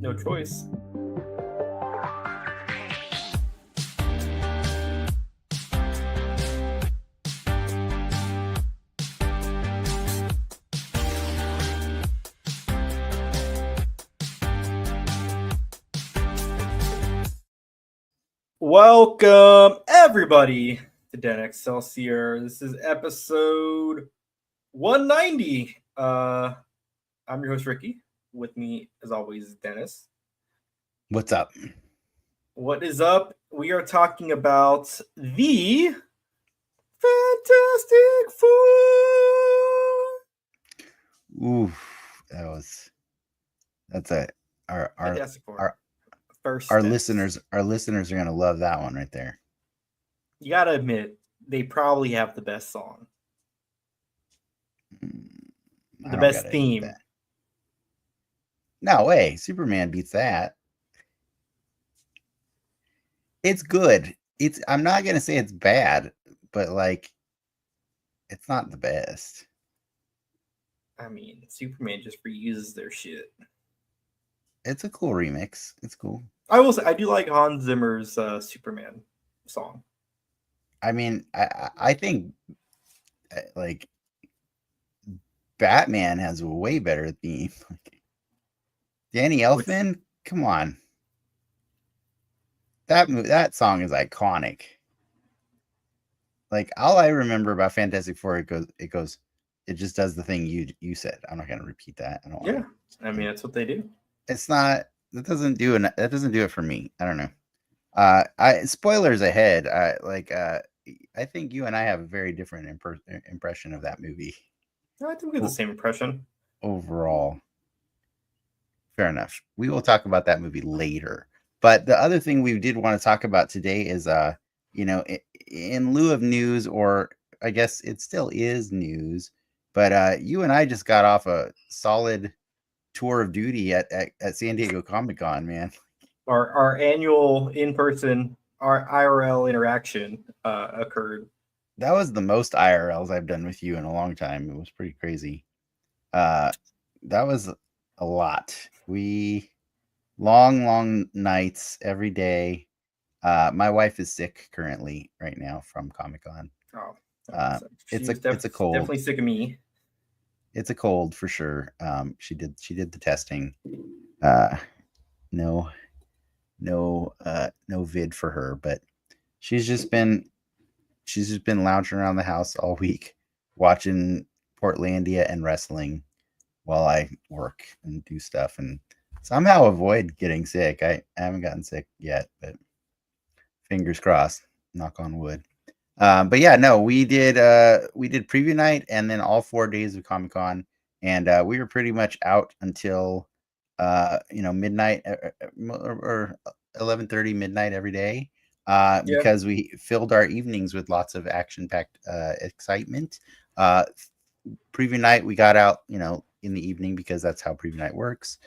No choice. Welcome, everybody, to Den Excelsior. This is episode 190. I'm your host, Ricky. With me, as always, is Dennis. What's up? What is up? We are talking about the Fantastic Four. Ooh, that's a Fantastic Four. our First our steps. listeners are gonna love that one right there. You gotta admit, they probably have the best song, the best theme. No way, Superman beats that. It's good. I'm not gonna say it's bad, but like, it's not the best. I mean, Superman just reuses their shit. It's a cool remix. It's cool. I will say, I do like Hans Zimmer's Superman song. I mean, I think like Batman has a way better theme. Danny Elfman, come on. That song is iconic. Like, all I remember about Fantastic Four, it just does the thing you said. I'm not gonna repeat that. I mean, that's what they do. It's not that doesn't do it for me. I don't know. Spoilers ahead. I think you and I have a very different impression of that movie. I think we have the same impression overall. Fair enough. We will talk about that movie later. But the other thing we did want to talk about today is, in lieu of news, or I guess it still is news, but you and I just got off a solid tour of duty at San Diego Comic-Con, man. Our annual in-person, our IRL interaction occurred. That was the most IRLs I've done with you in a long time. It was pretty crazy. That was a lot. Long nights every day. My wife is sick currently right now from Comic-Con. Oh, it's a cold. Definitely sick of me. It's a cold for sure. She did the testing. No vid for her, but she's just been lounging around the house all week watching Portlandia and wrestling while I work and do stuff and somehow avoid getting sick. I haven't gotten sick yet, but fingers crossed, knock on wood. But yeah, no, we did preview night and then all 4 days of Comic-Con, and we were pretty much out until midnight or 11:30 midnight every day, because we filled our evenings with lots of action-packed excitement. Preview night, we got out in the evening because that's how preview night works.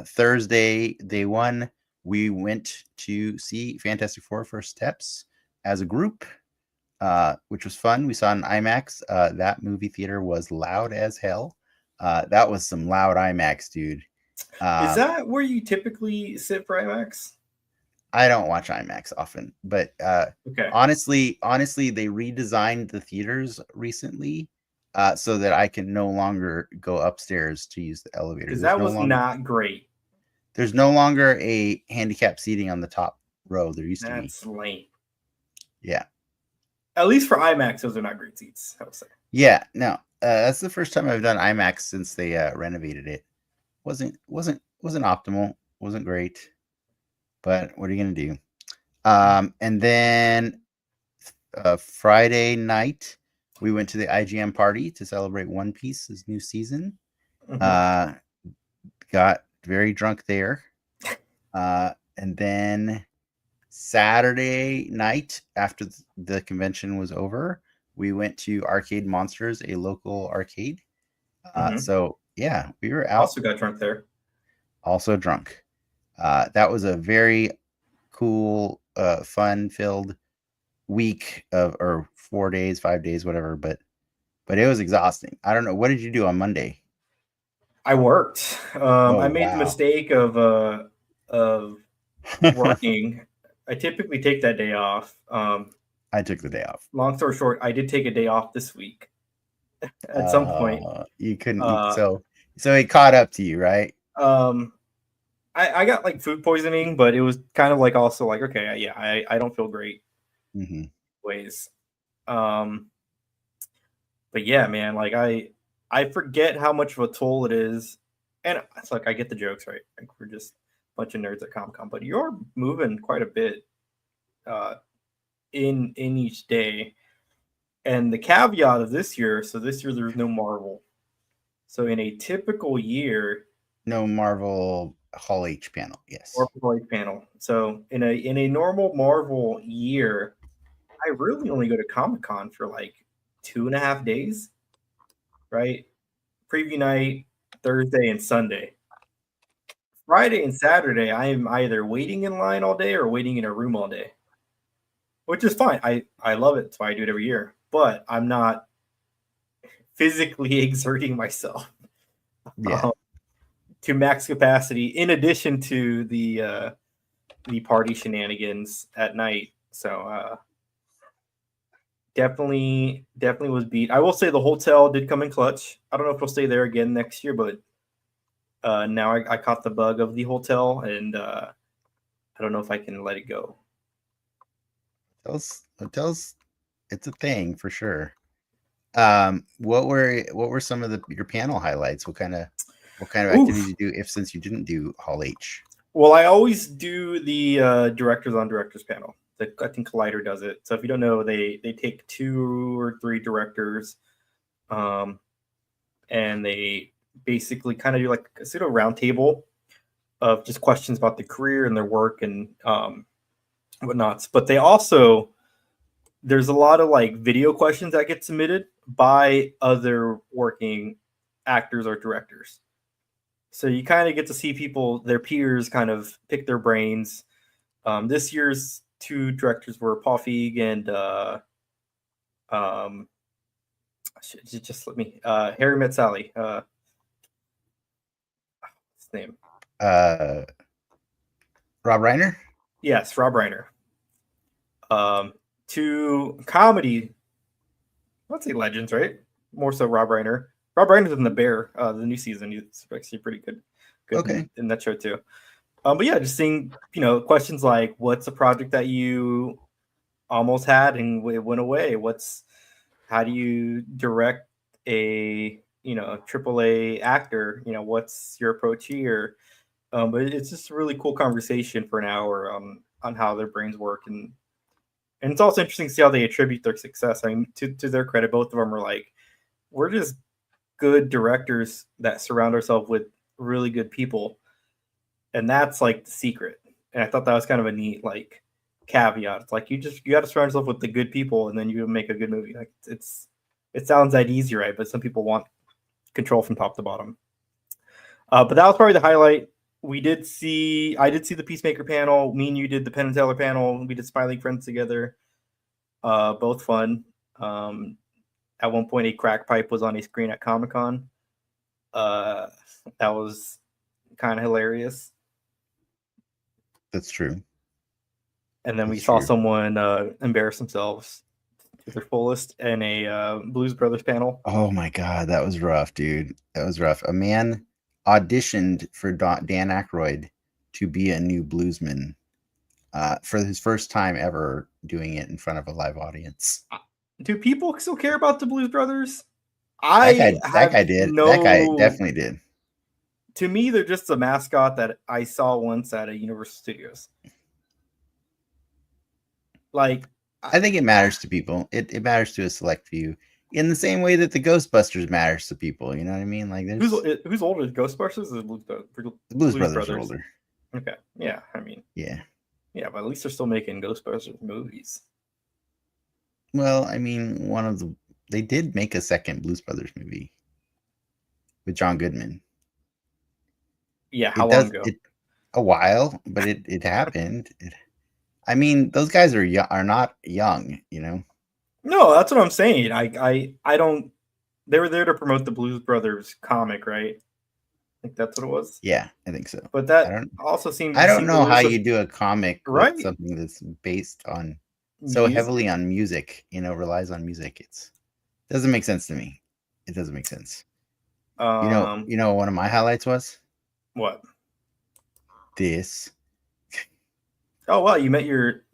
Thursday, day one, we went to see Fantastic Four First Steps as a group, which was fun. We saw an IMAX. That movie theater was loud as hell. That was some loud IMAX, dude. Is that where you typically sit for IMAX? I don't watch IMAX often, but okay. Honestly, they redesigned the theaters recently so that I can no longer go upstairs to use the elevator. Because that was not great. There's no longer a handicap seating on the top row. There used to be. That's lame. Yeah. At least for IMAX, those are not great seats, I would say. Yeah, no. That's the first time I've done IMAX since they renovated it. Wasn't optimal. Wasn't great. But what are you gonna do? And then Friday night, we went to the IGM party to celebrate One Piece's new season. Mm-hmm. Got very drunk there. And then Saturday night, after the convention was over, we went to Arcade Monsters, a local arcade. So yeah, we were out. Also got drunk there. Also drunk. That was a very cool, fun-filled week or 4 days, 5 days, whatever. But it was exhausting. I don't know. What did you do on Monday? I worked. Oh I made the wow. mistake of working. I typically take that day off. I took the day off. Long story short, I did take a day off this week at some point. You couldn't. Uh, So it caught up to you, right? um, I got like food poisoning, but it was kind of like also like okay, yeah, I don't feel great Mm-hmm. ways. Um, but yeah, man, like I forget how much of a toll it is, and it's like I get the jokes, right? Like we're just a bunch of nerds at Comic Con, but you're moving quite a bit uh, in each day. And the caveat of this year, so this year there's no Marvel. So in a typical year, No Marvel Hall H panel. Yes. or Blade panel. So in a normal Marvel year, I really only go to Comic Con for like 2.5 days, right? Preview night, Thursday and Sunday. Friday and Saturday, I am either waiting in line all day or waiting in a room all day, which is fine. I love it. That's why I do it every year. But I'm not physically exerting myself Yeah. to max capacity. In addition to the party shenanigans at night, so definitely was beat. I will say the hotel did come in clutch. I don't know if we'll stay there again next year, but now I caught the bug of the hotel, and I don't know if I can let it go. Hotels, it's a thing for sure. What were some of your panel highlights? What kind of activities Oof. you do if since you didn't do Hall H? Well, I always do the directors on directors panel. I think Collider does it. So if you don't know, they take 2 or 3 directors, um, and they basically kind of do like a pseudo roundtable of just questions about their career and their work and whatnots. But they also there's a lot of like video questions that get submitted by other working actors or directors. So you kind of get to see people, their peers, kind of pick their brains. This year's 2 directors were Paul Feig and um, just let me Harry Met Sally. What's his name? Rob Reiner? Yes, Rob Reiner. 2 comedy, let's say legends, right? More so Rob Reiner. Rob Reiner's in The Bear, the new season. He's actually pretty good Okay. in that show too. But yeah, just seeing questions like what's a project that you almost had and it went away? How do you direct a AAA actor? What's your approach here? But it's just a really cool conversation for an hour on how their brains work, and it's also interesting to see how they attribute their success. I mean, to their credit, both of them are like, we're just good directors that surround ourselves with really good people, and that's like the secret. And I thought that was kind of a neat like caveat. It's like you got to surround yourself with the good people, and then you make a good movie. Like it sounds that easy, right? But some people want control from top to bottom. But that was probably the highlight. I did see the Peacemaker panel. Me and you did the Penn and Teller panel. We did Spy League Friends together. Both fun. At one point, a crack pipe was on a screen at Comic Con. That was kind of hilarious. That's true. And then we saw someone embarrass themselves to their fullest in a Blues Brothers panel. Oh my god, that was rough, dude. That was rough. A man auditioned for Dan Aykroyd to be a new bluesman for his first time ever doing it in front of a live audience. Do people still care about the Blues Brothers? That guy did. That guy definitely did. To me, they're just a mascot that I saw once at a Universal Studios. Like, I think it matters to people. It matters to a select few, in the same way that the Ghostbusters matters to people. You know what I mean? Like, who's older, Ghostbusters or the Blues Brothers are older. Okay, yeah, I mean, yeah, but at least they're still making Ghostbusters movies. Well, I mean, they did make a second Blues Brothers movie with John Goodman. Yeah, how long ago? A while, but it happened. I mean, those guys are not young, you know. No, that's what I'm saying. I don't. They were there to promote the Blues Brothers comic, right? think that's what it was. Yeah, I think so. But I that don't also seemed I to don't seem know how elusive, you do a comic right? with something that's based on so Music. heavily on music, relies on music. It doesn't make sense to me. It doesn't make sense. You know what one of my highlights was? What? This. Oh wow, you met your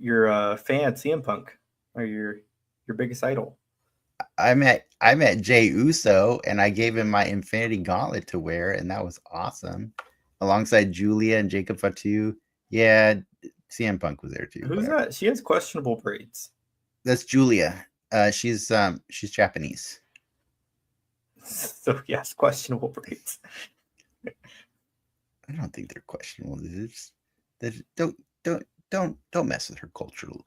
fan CM Punk, or your biggest idol. I met Jey Uso and I gave him my Infinity Gauntlet to wear, and that was awesome. Alongside Julia and Jacob Fatu. Yeah, CM Punk was there too. Who's whatever. that? She has questionable braids. That's Julia. She's Japanese. So yes, questionable braids. I don't think they're questionable. Don't mess with her cultural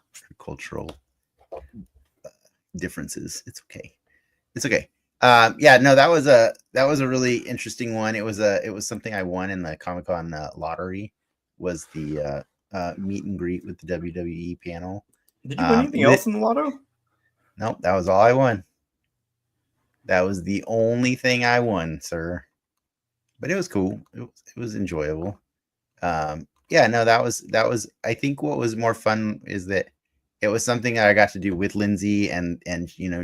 differences. It's okay. It's okay. Yeah, no, that was a really interesting one. It was something I won in the Comic-Con lottery. Was the meet and greet with the WWE panel. Did you win anything else in the lotto? Nope, that was all I won. That was the only thing I won, sir. But it was cool. It was enjoyable. Yeah, no, that was. I think what was more fun is that it was something that I got to do with Lindsay, and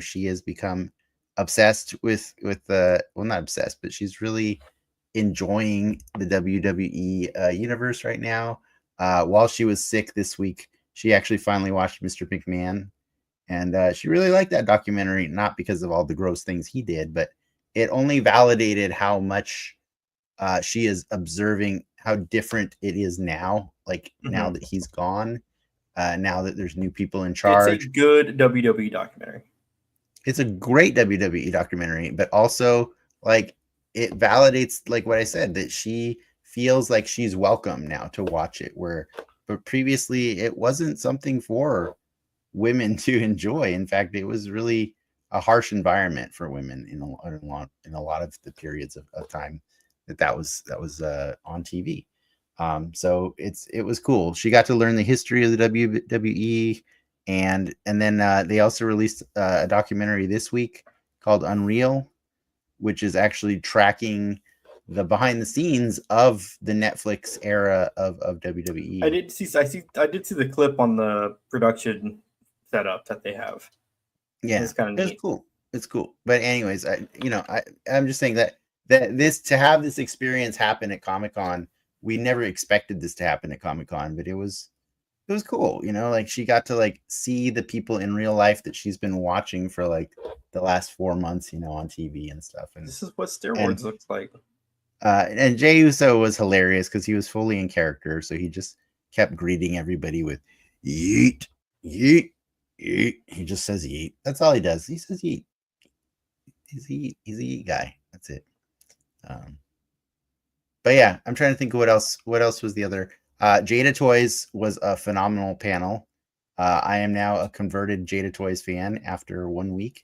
she has become obsessed with the not obsessed, but she's really enjoying the WWE universe right now. While she was sick this week, she actually finally watched Mr. McMahon, and she really liked that documentary, not because of all the gross things he did, but it only validated how much she is observing how different it is now, like now that he's gone, now that there's new people in charge. It's a good WWE documentary. It's a great WWE documentary, but also like it validates like what I said, that she feels like she's welcome now to watch it, but previously it wasn't something for women to enjoy. In fact, it was really a harsh environment for women in a lot of the periods of time that was on TV. So it was cool. She got to learn the history of the WWE, and then they also released a documentary this week called Unreal, which is actually tracking the behind the scenes of the Netflix era of WWE. I did see the clip on the production setup that they have. Yeah, it's kind of neat. It's cool. But anyways, I'm just saying that this, to have this experience happen at Comic-Con, we never expected this to happen at Comic-Con, but it was cool. Like she got to like see the people in real life that she's been watching for like the last 4 months, on TV and stuff. And this is what steroids looks like. And Jey Uso was hilarious because he was fully in character, so he just kept greeting everybody with yeet, yeet, yeet. He just says yeet. That's all he does. He says yeet. He's a yeet guy. That's it. But yeah, I'm trying to think of what else was the other. Jada Toys was a phenomenal panel. I am now a converted Jada Toys fan after 1 week.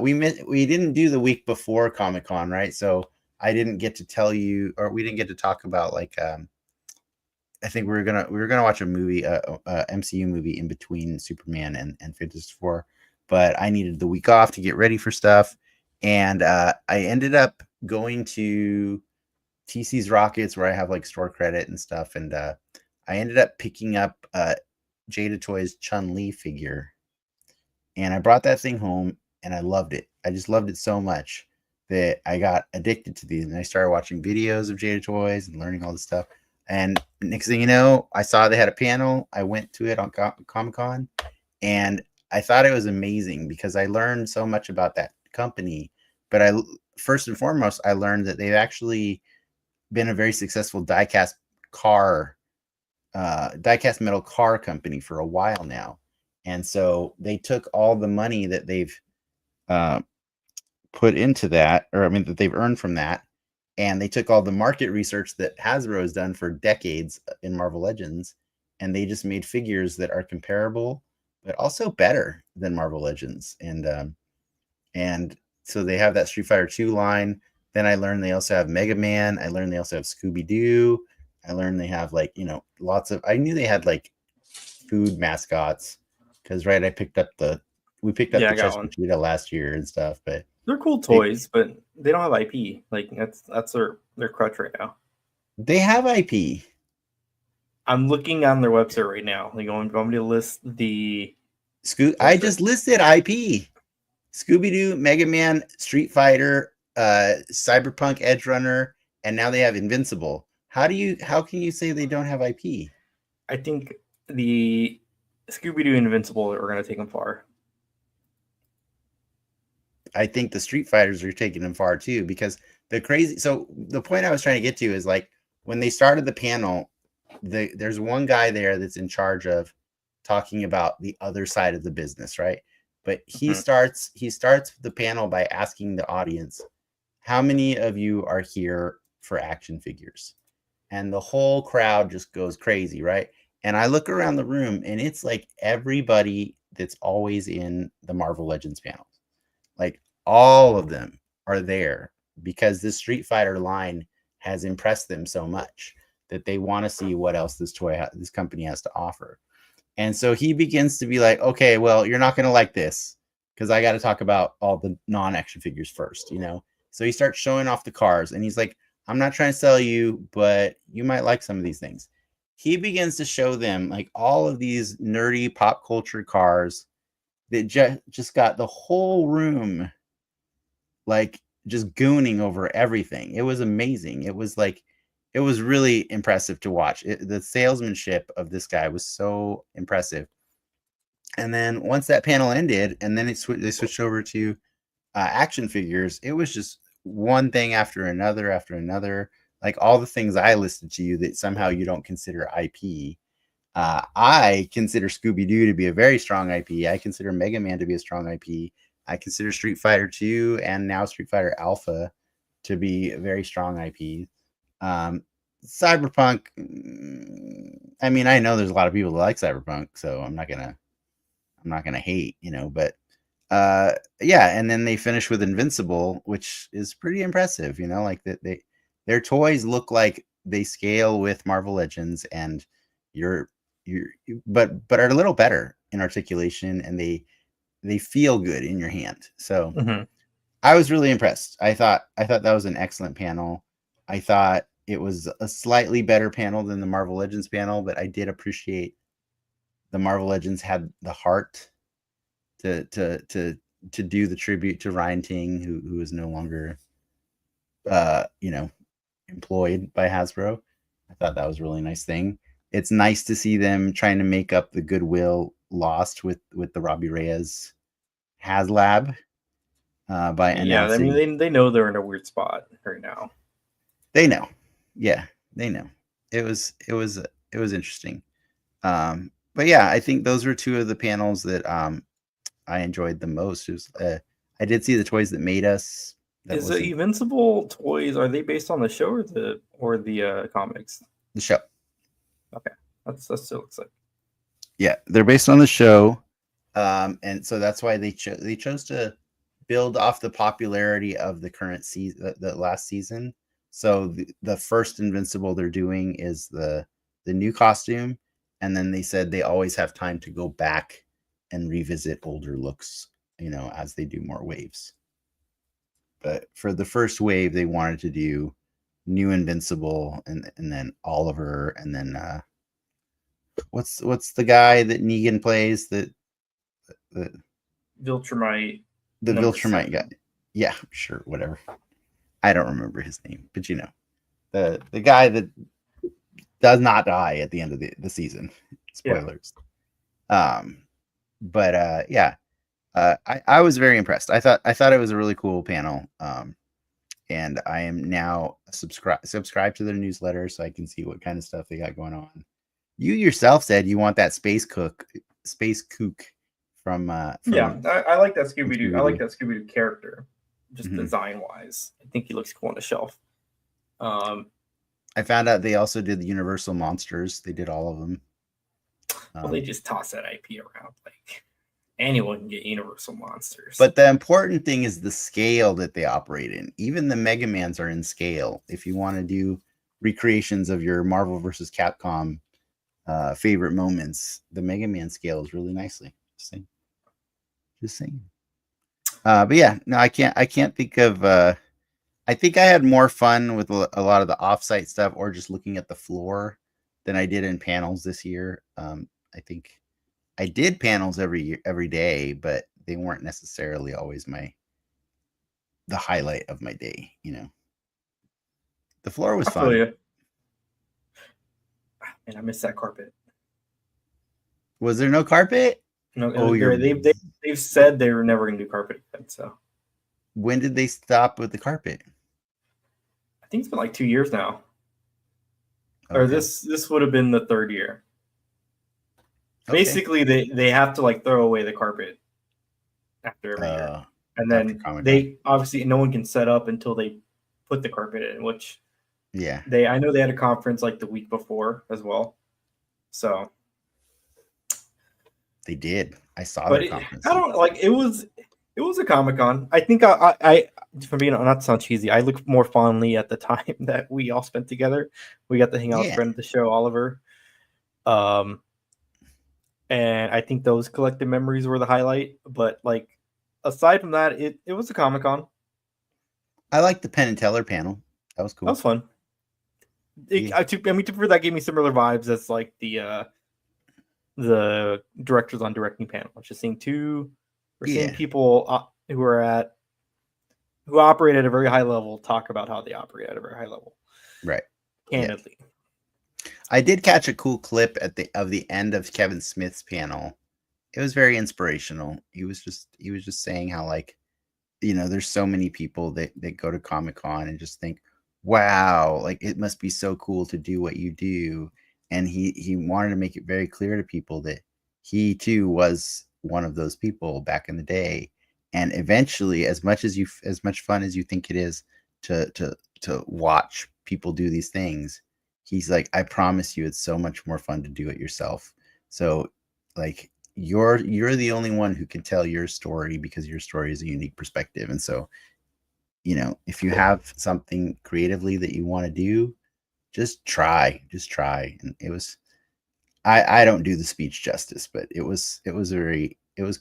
We didn't do the week before Comic-Con, right? So I didn't get to tell you, or we didn't get to talk about like I think we were gonna watch a movie, MCU movie in between Superman and Fantastic Four, but I needed the week off to get ready for stuff, and I ended up going to TC's Rockets where I have like store credit and stuff, and I ended up picking up Jada Toys Chun-Li figure, and I brought that thing home and I loved it. I just loved it so much that I got addicted to these, and I started watching videos of Jada Toys and learning all this stuff. And next thing you know, I saw they had a panel. I went to it on Comic-Con, and I thought it was amazing because I learned so much about that company. But first and foremost, I learned that they've actually been a very successful die-cast metal car company for a while now. And so they took all the money that they've put into that, that they've earned from that, and they took all the market research that Hasbro has done for decades in Marvel Legends, and they just made figures that are comparable, but also better than Marvel Legends. And so they have that Street Fighter 2 line. Then I learned they also have Mega Man. I learned they also have Scooby-Doo. I learned they have lots of, I knew they had like food mascots because, right, we picked up the Chess Cheetah last year and stuff, but They're cool toys, but they don't have IP. Like that's their crutch right now. They have IP. I'm looking on their website right now. Like, want me to list the? I just listed IP. Scooby-Doo, Mega Man, Street Fighter, Cyberpunk, Edge Runner, and now they have Invincible. How can you say they don't have IP? I think the Scooby-Doo Invincible are going to take them far. I think the Street Fighters are taking them far too, because so the point I was trying to get to is like when they started the panel, there's one guy there that's in charge of talking about the other side of the business, right? But he starts the panel by asking the audience, how many of you are here for action figures? And the whole crowd just goes crazy, right? And I look around the room and it's like everybody that's always in the Marvel Legends panel. Like all of them are there because this Street Fighter line has impressed them so much that they want to see what else this company has to offer. And so he begins to be like, okay, well, you're not going to like this because I got to talk about all the non-action figures first, you know? So he starts showing off the cars and he's like, I'm not trying to sell you, but you might like some of these things. He begins to show them like all of these nerdy pop culture cars that just got the whole room like just gooning over everything. It was amazing. It was really impressive to watch. The salesmanship of this guy was so impressive. And then once that panel ended, and then they switched over to action figures, it was just one thing after another. Like all the things I listed to you that somehow you don't consider IP. I consider Scooby-Doo to be a very strong IP. I consider Mega Man to be a strong IP. I consider Street Fighter 2 and now Street Fighter Alpha to be a very strong IP. Cyberpunk, I mean, I know there's a lot of people that like Cyberpunk, so I'm not gonna hate, you know, but yeah, and then they finish with Invincible, which is pretty impressive, you know, like that their toys look like they scale with Marvel Legends, and but are a little better in articulation, and they feel good in your hand. So I was really impressed. I thought that was an excellent panel. I thought it was a slightly better panel than the Marvel Legends panel, but I did appreciate the Marvel Legends had the heart to do the tribute to Ryan Ting, who is no longer you know, employed by Hasbro. I thought that was a really nice thing. It's nice to see them trying to make up the goodwill lost with the Robbie Reyes HasLab by announcing. I mean, they know they're in a weird spot right now. They know, yeah, they know. It was interesting. But yeah, I think those were two of the panels that I enjoyed the most. It was, I did see the Toys That Made Us. Is the Invincible toys, are they based on the show or the comics? The show. Okay, that's still looks like. Yeah, they're based on the show, and so that's why they chose to build off the popularity of the current season, the last season. So the first Invincible they're doing is the new costume, and then they said they always have time to go back and revisit older looks, you know, as they do more waves. But for the first wave, they wanted to do new Invincible and then Oliver, and then what's the guy that Negan plays, the Viltrumite. The Viltrumite guy. Yeah, sure, whatever. I don't remember his name, but you know, the guy that does not die at the end of the season. Spoilers. Yeah. But yeah, I was very impressed. I thought it was a really cool panel. And I am now subscribed to their newsletter so I can see what kind of stuff they got going on. You yourself said you want that space kook from yeah, I like that Scooby-Doo. I like that Scooby-Doo character, just design wise. I think he looks cool on the shelf. I found out they also did the Universal Monsters. They did all of them. Well, they just toss that IP around. Like anyone can get Universal Monsters. But the important thing is the scale that they operate in. Even the Mega Mans are in scale. If you want to do recreations of your Marvel versus Capcom favorite moments, the Mega Man scales really nicely. Just saying. But yeah, no, I can't think of. I think I had more fun with a lot of the offsite stuff or just looking at the floor than I did in panels this year. I think I did panels every day, but they weren't necessarily always the highlight of my day. The floor was I feel fun. you. And I miss that carpet. Was there no carpet? No, Oh, you're. they've said they were never going to do carpet again. So When did they stop with the carpet? I think it's been like 2 years now. Or Okay. this would have been the third year. Okay. Basically, they have to like throw away the carpet after every year, and then they obviously no one can set up until they put the carpet in. Which I know they had a conference like the week before as well. So they did. I saw but their conference. I don't like it was a Comic-Con. I think I for being not to sound cheesy, I look more fondly at the time that we all spent together. We got to hang out with friend of the show, Oliver. And I think those collective memories were the highlight. But like aside from that, it was a Comic-Con. I liked the Penn and Teller panel. That was cool. That was fun. That gave me similar vibes as like the directors on directing panel. Just seeing seeing people who operate at a very high level talk about how they operate at a very high level. Right. Candidly. Yeah. I did catch a cool clip at the end of Kevin Smith's panel. It was very inspirational. He was just saying how like, there's so many people that go to Comic-Con and just think, wow, like it must be so cool to do what you do. And he wanted to make it very clear to people that he too was one of those people back in the day. And eventually, as much fun as you think it is to watch people do these things, he's like, I promise you, it's so much more fun to do it yourself. So like you're the only one who can tell your story because your story is a unique perspective. And so, if you have something creatively that you want to do, just try. And it was, I don't do the speech justice, but it was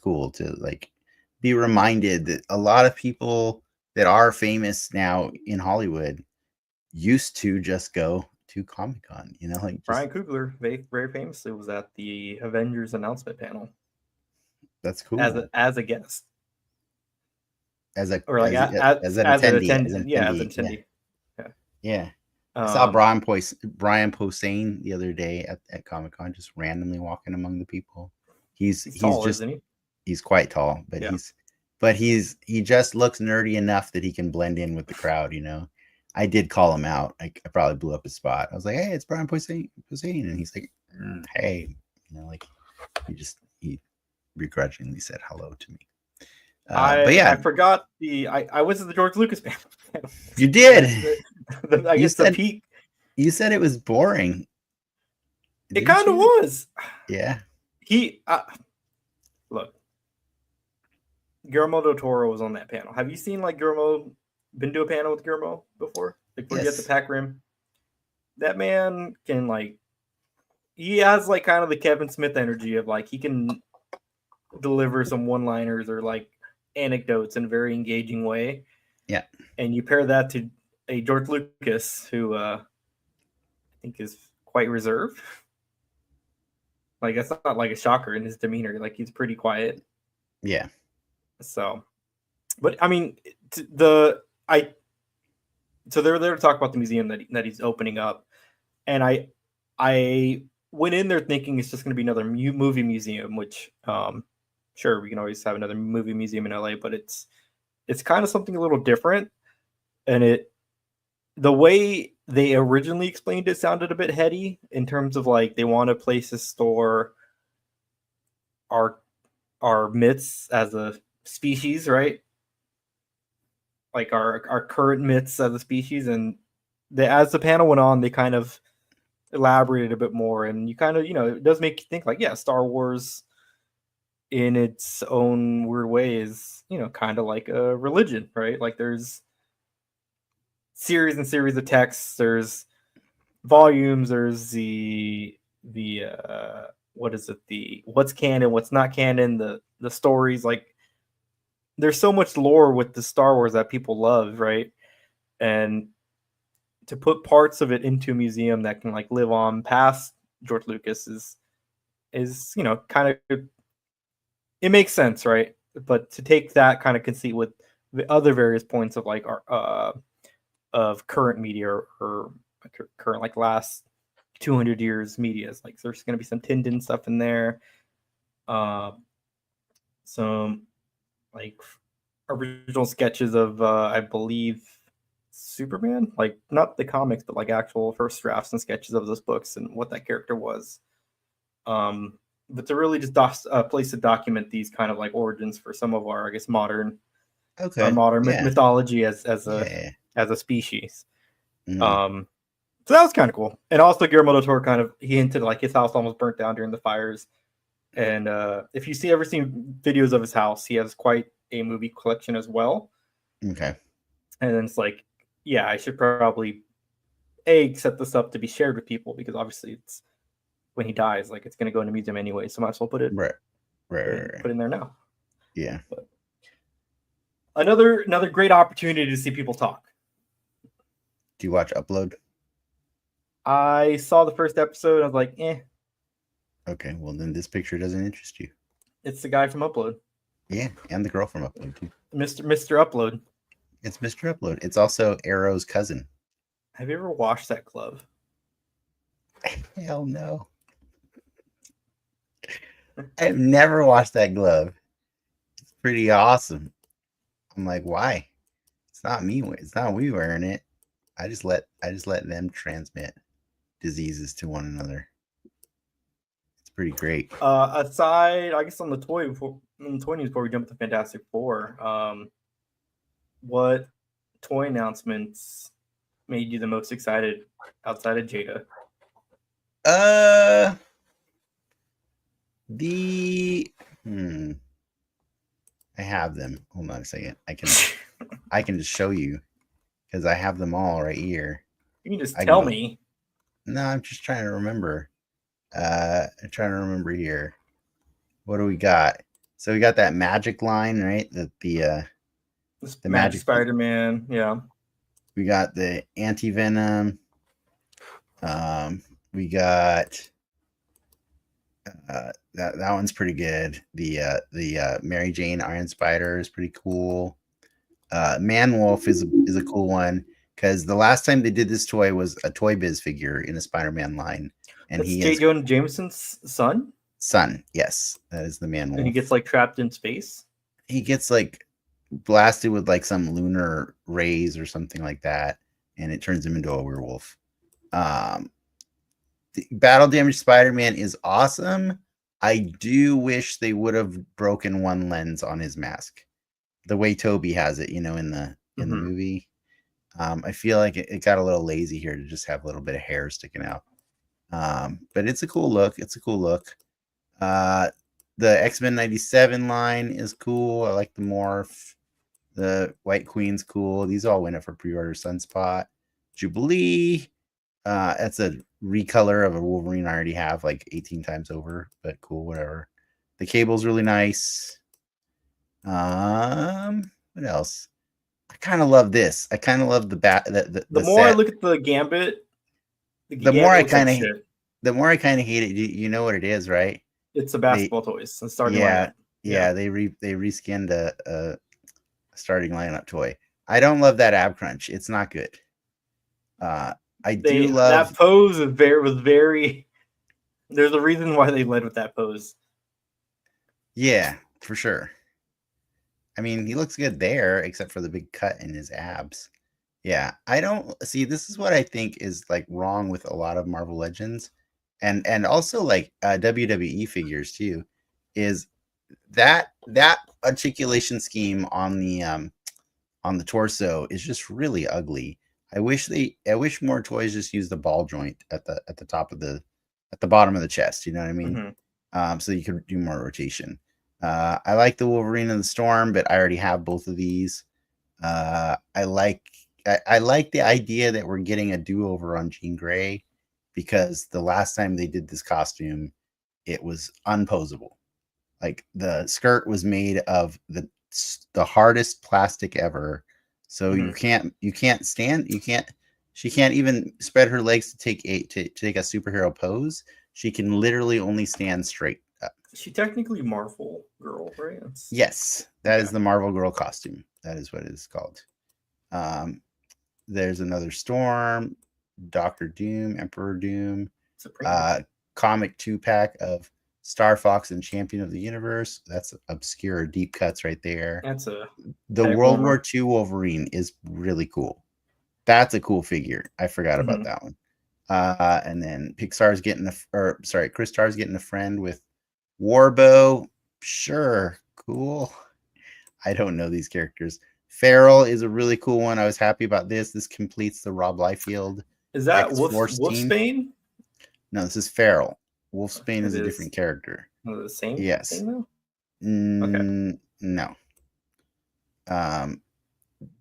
cool to like be reminded that a lot of people that are famous now in Hollywood used to just go to Comic-Con, like Ryan Coogler very famously was at the Avengers announcement panel. That's cool. As a guest. As an attendee. Yeah. I saw Brian Posehn the other day at Comic-Con, just randomly walking among the people. He's tall, isn't he? He's quite tall, but he just looks nerdy enough that he can blend in with the crowd, I did call him out. I probably blew up his spot. I was like, hey, it's Brian Posehn. And he's like, hey, like he begrudgingly said hello to me. But yeah, I forgot I was at the George Lucas panel. You did. I guess the peak. You said it was boring. It kind of was. Yeah. Look. Guillermo del Toro was on that panel. Have you seen like Guillermo been to a panel with Guillermo before? Like where you at the Pac Rim? That man can like he has like kind of the Kevin Smith energy of like he can deliver some one-liners or like anecdotes in a very engaging way. Yeah. And you pair that to a George Lucas who I think is quite reserved. Like that's not like a shocker in his demeanor. Like he's pretty quiet. Yeah. So, but I mean, so they're there to talk about the museum that he's opening up, and I went in there thinking it's just going to be another movie museum, which sure we can always have another movie museum in LA, but it's kind of something a little different, and the way they originally explained it sounded a bit heady in terms of like they want a place to store our myths as a species, right? Like our current myths as a species, and as the panel went on, they kind of elaborated a bit more, and you kind of it does make you think like, yeah, Star Wars in its own weird way is kind of like a religion, right? Like there's series and series of texts, there's volumes, there's the what is it, the what's canon, what's not canon, the stories, like there's so much lore with the Star Wars that people love, right? And to put parts of it into a museum that can like live on past George Lucas is kind of, it makes sense, right? But to take that kind of conceit with the other various points of like our of current media or current like last 200 years media, like there's going to be some Tintin stuff in there, some like original sketches of I believe Superman, like not the comics, but like actual first drafts and sketches of those books and what that character was. But to really just place to document these kind of like origins for some of our, I guess, modern Okay. mythology as Yeah. a species. Mm. So that was kind of cool. And also Guillermo del Toro kind of, he hinted like his house almost burnt down during the fires. And if you ever seen videos of his house, he has quite a movie collection as well. Okay. And then it's like, yeah, I should probably set this up to be shared with people, because obviously it's when he dies, like it's going to go in a museum anyway, so might as well put it put in there now. Yeah. But another great opportunity to see people talk. Do you watch Upload? I saw the first episode. I was like, eh. Okay, well then this picture doesn't interest you. It's the guy from Upload. Yeah, and the girl from Upload too. Mr. Upload. It's Mr. Upload. It's also Arrow's cousin. Have you ever washed that glove? Hell no. I've never washed that glove. It's pretty awesome. I'm like, why? It's not me. It's not we wearing it. I just let them transmit diseases to one another. It's pretty great. Aside, I guess on the toy news before we jump to Fantastic Four, what toy announcements made you the most excited outside of Jada? I have them. Hold on a second. I can just show you because I have them all right here. You can just tell me. No, I'm just trying to remember. I'm trying to remember here. What do we got? So we got that magic line, right? The magic Spider-Man, yeah. We got the anti-venom. We got that one's pretty good. The Mary Jane Iron Spider is pretty cool. Man Wolf is a cool one because the last time they did this toy was a Toy Biz figure in a Spider-Man line, and that's J. Jonah Jameson's son. Son, yes, that is the Man Wolf. And he gets like trapped in space. He gets like blasted with like some lunar rays or something like that, and it turns him into a werewolf. The Battle Damage Spider-Man is awesome. I do wish they would have broken one lens on his mask, the way Toby has it, in the movie. I feel like it got a little lazy here to just have a little bit of hair sticking out. But it's a cool look. The X-Men 97 line is cool. I like the morph. The White Queen's cool. These all went up for pre-order. Sunspot, Jubilee. That's a recolor of a Wolverine I already have like 18 times over, but cool, whatever. The Cable's really nice. What else? I kind of love this. I kind of love the more set. I look at the Gambit, the more I kind of hate it. You know what it is, right? It's a basketball toys. It's starting lineup. Yeah. They reskinned a starting lineup toy. I don't love that ab crunch. It's not good. I do love that pose. Was very. There's a reason why they led with that pose. Yeah, for sure. I mean, he looks good there, except for the big cut in his abs. Yeah, I don't see. This is what I think is like wrong with a lot of Marvel Legends, and also like WWE figures too, is that articulation scheme on the torso is just really ugly. I wish more toys just use the ball joint at the top of at the bottom of the chest. You know what I mean? Mm-hmm. So you could do more rotation. I like the Wolverine and the Storm, but I already have both of these. I like the idea that we're getting a do-over on Jean Grey, because the last time they did this costume, it was unposable. Like the skirt was made of the the hardest plastic ever. So Mhm. she can't even spread her legs to take a superhero pose. She can literally only stand straight up. She technically Marvel girl, right? Yes, that is Okay. the Marvel Girl costume. That is what it is called. There's another Storm, Doctor Doom, Emperor Doom, Supreme. comic 2-pack of Star Fox and Champion of the Universe. That's obscure deep cuts right there. That's a The heck World warmer. War II Wolverine is really cool. That's a cool figure. I forgot about Mhm. that one. And then Chris Star's getting a friend with Warbow. Sure, cool. I don't know these characters. Feral is a really cool one. I was happy about this. This completes the Rob Liefeld Is that X-Force team. Wolfsbane? No, this is Feral. Wolfsbane It is a is different character. the same Yes. thing though. Okay. No.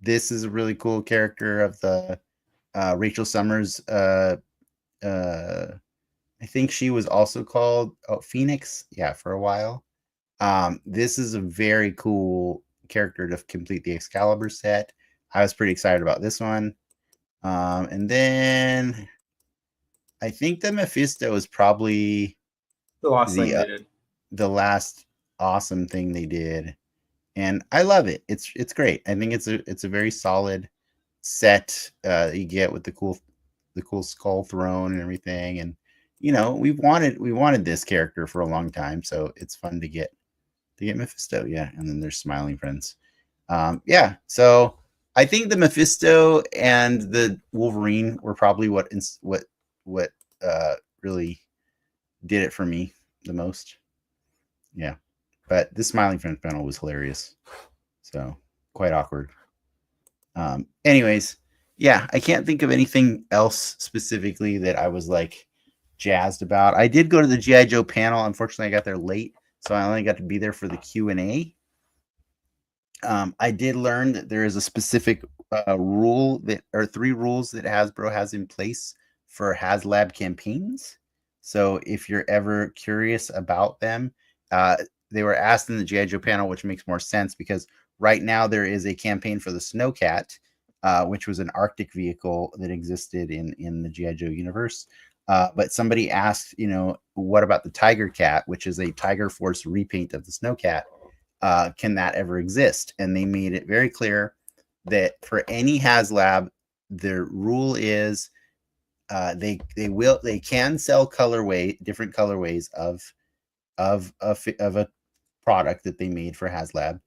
This is a really cool character of the Rachel Summers. I think she was also called Phoenix. Yeah, for a while. This is a very cool character to complete the Excalibur set. I was pretty excited about this one. And then I think the Mephisto is probably The last thing they did. the last awesome thing they did, and I love it. It's great. I think it's a very solid set you get with the cool skull throne and everything. And we wanted this character for a long time, so it's fun to get Mephisto. Yeah, and then there's Smiling Friends. Yeah, so I think the Mephisto and the Wolverine were probably what really did it for me the most. Yeah, but the Smiling Friends panel was hilarious, so quite awkward. Anyways, yeah, I can't think of anything else specifically that I was like jazzed about. I did go to the GI Joe panel. Unfortunately, I got there late, so I only got to be there for the Q&A. I did learn that there is a specific rule that, or 3 rules that Hasbro has in place for HasLab campaigns. So if you're ever curious about them, they were asked in the GI Joe panel, which makes more sense because right now there is a campaign for the Snowcat, which was an Arctic vehicle that existed in the GI Joe universe. But somebody asked, what about the Tiger Cat, which is a Tiger Force repaint of the Snowcat? Can that ever exist? And they made it very clear that for any HasLab, the rule is they can sell different colorways of a product that they made for HasLab.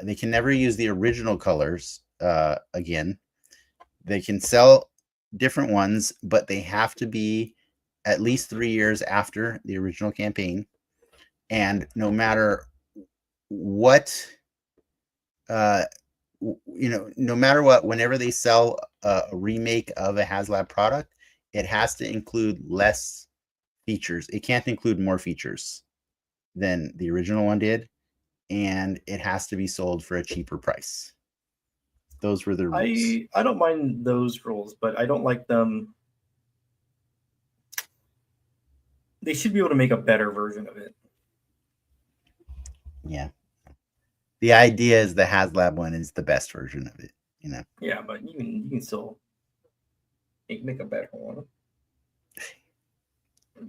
They can never use the original colors again. They can sell different ones, but they have to be at least 3 years after the original campaign. And no matter what, no matter what, whenever they sell a remake of a HasLab product, it has to include less features. It can't include more features than the original one did, and it has to be sold for a cheaper price. Those were the rules. I don't mind those rules, but I don't like them. They should be able to make a better version of it. Yeah. The idea is the HasLab one is the best version of it, Yeah, but you can still make a better one.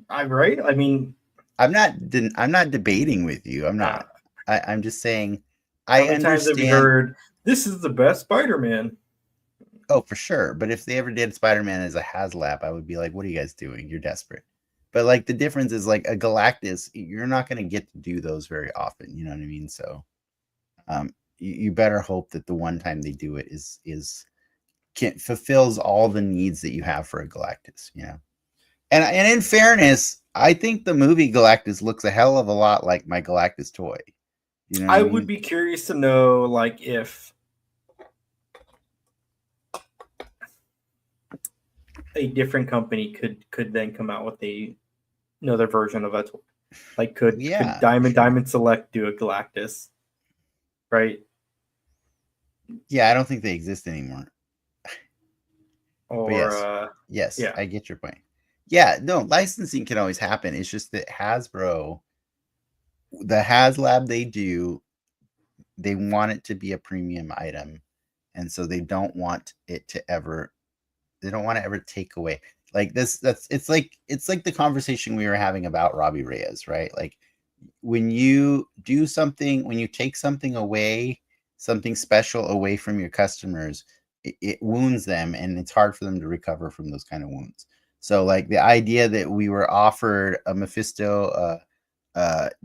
I'm right. I mean, I'm not debating with you. I'm not. I'm just saying. How many times have you heard this is the best Spider-Man? Oh, for sure. But if they ever did Spider-Man as a HasLab, I would be like, what are you guys doing? You're desperate. But like the difference is like a Galactus, you're not going to get to do those very often. You know what I mean? So you better hope that the one time they do it fulfills all the needs that you have for a Galactus, And in fairness, I think the movie Galactus looks a hell of a lot like my Galactus toy. I would be curious to know, like, if a different company could then come out with another version of it. Like, could Diamond Select do a Galactus? Right? Yeah, I don't think they exist anymore. Or yes, I get your point. Yeah, no, licensing can always happen. It's just that Hasbro, the HasLab they do, they want it to be a premium item, and so they don't want it to ever. They don't want to ever take away like this. It's like the conversation we were having about Robbie Reyes, right? Like when you do something, when you take something away, something special away from your customers, it wounds them, and it's hard for them to recover from those kind of wounds. So like the idea that we were offered a Mephisto,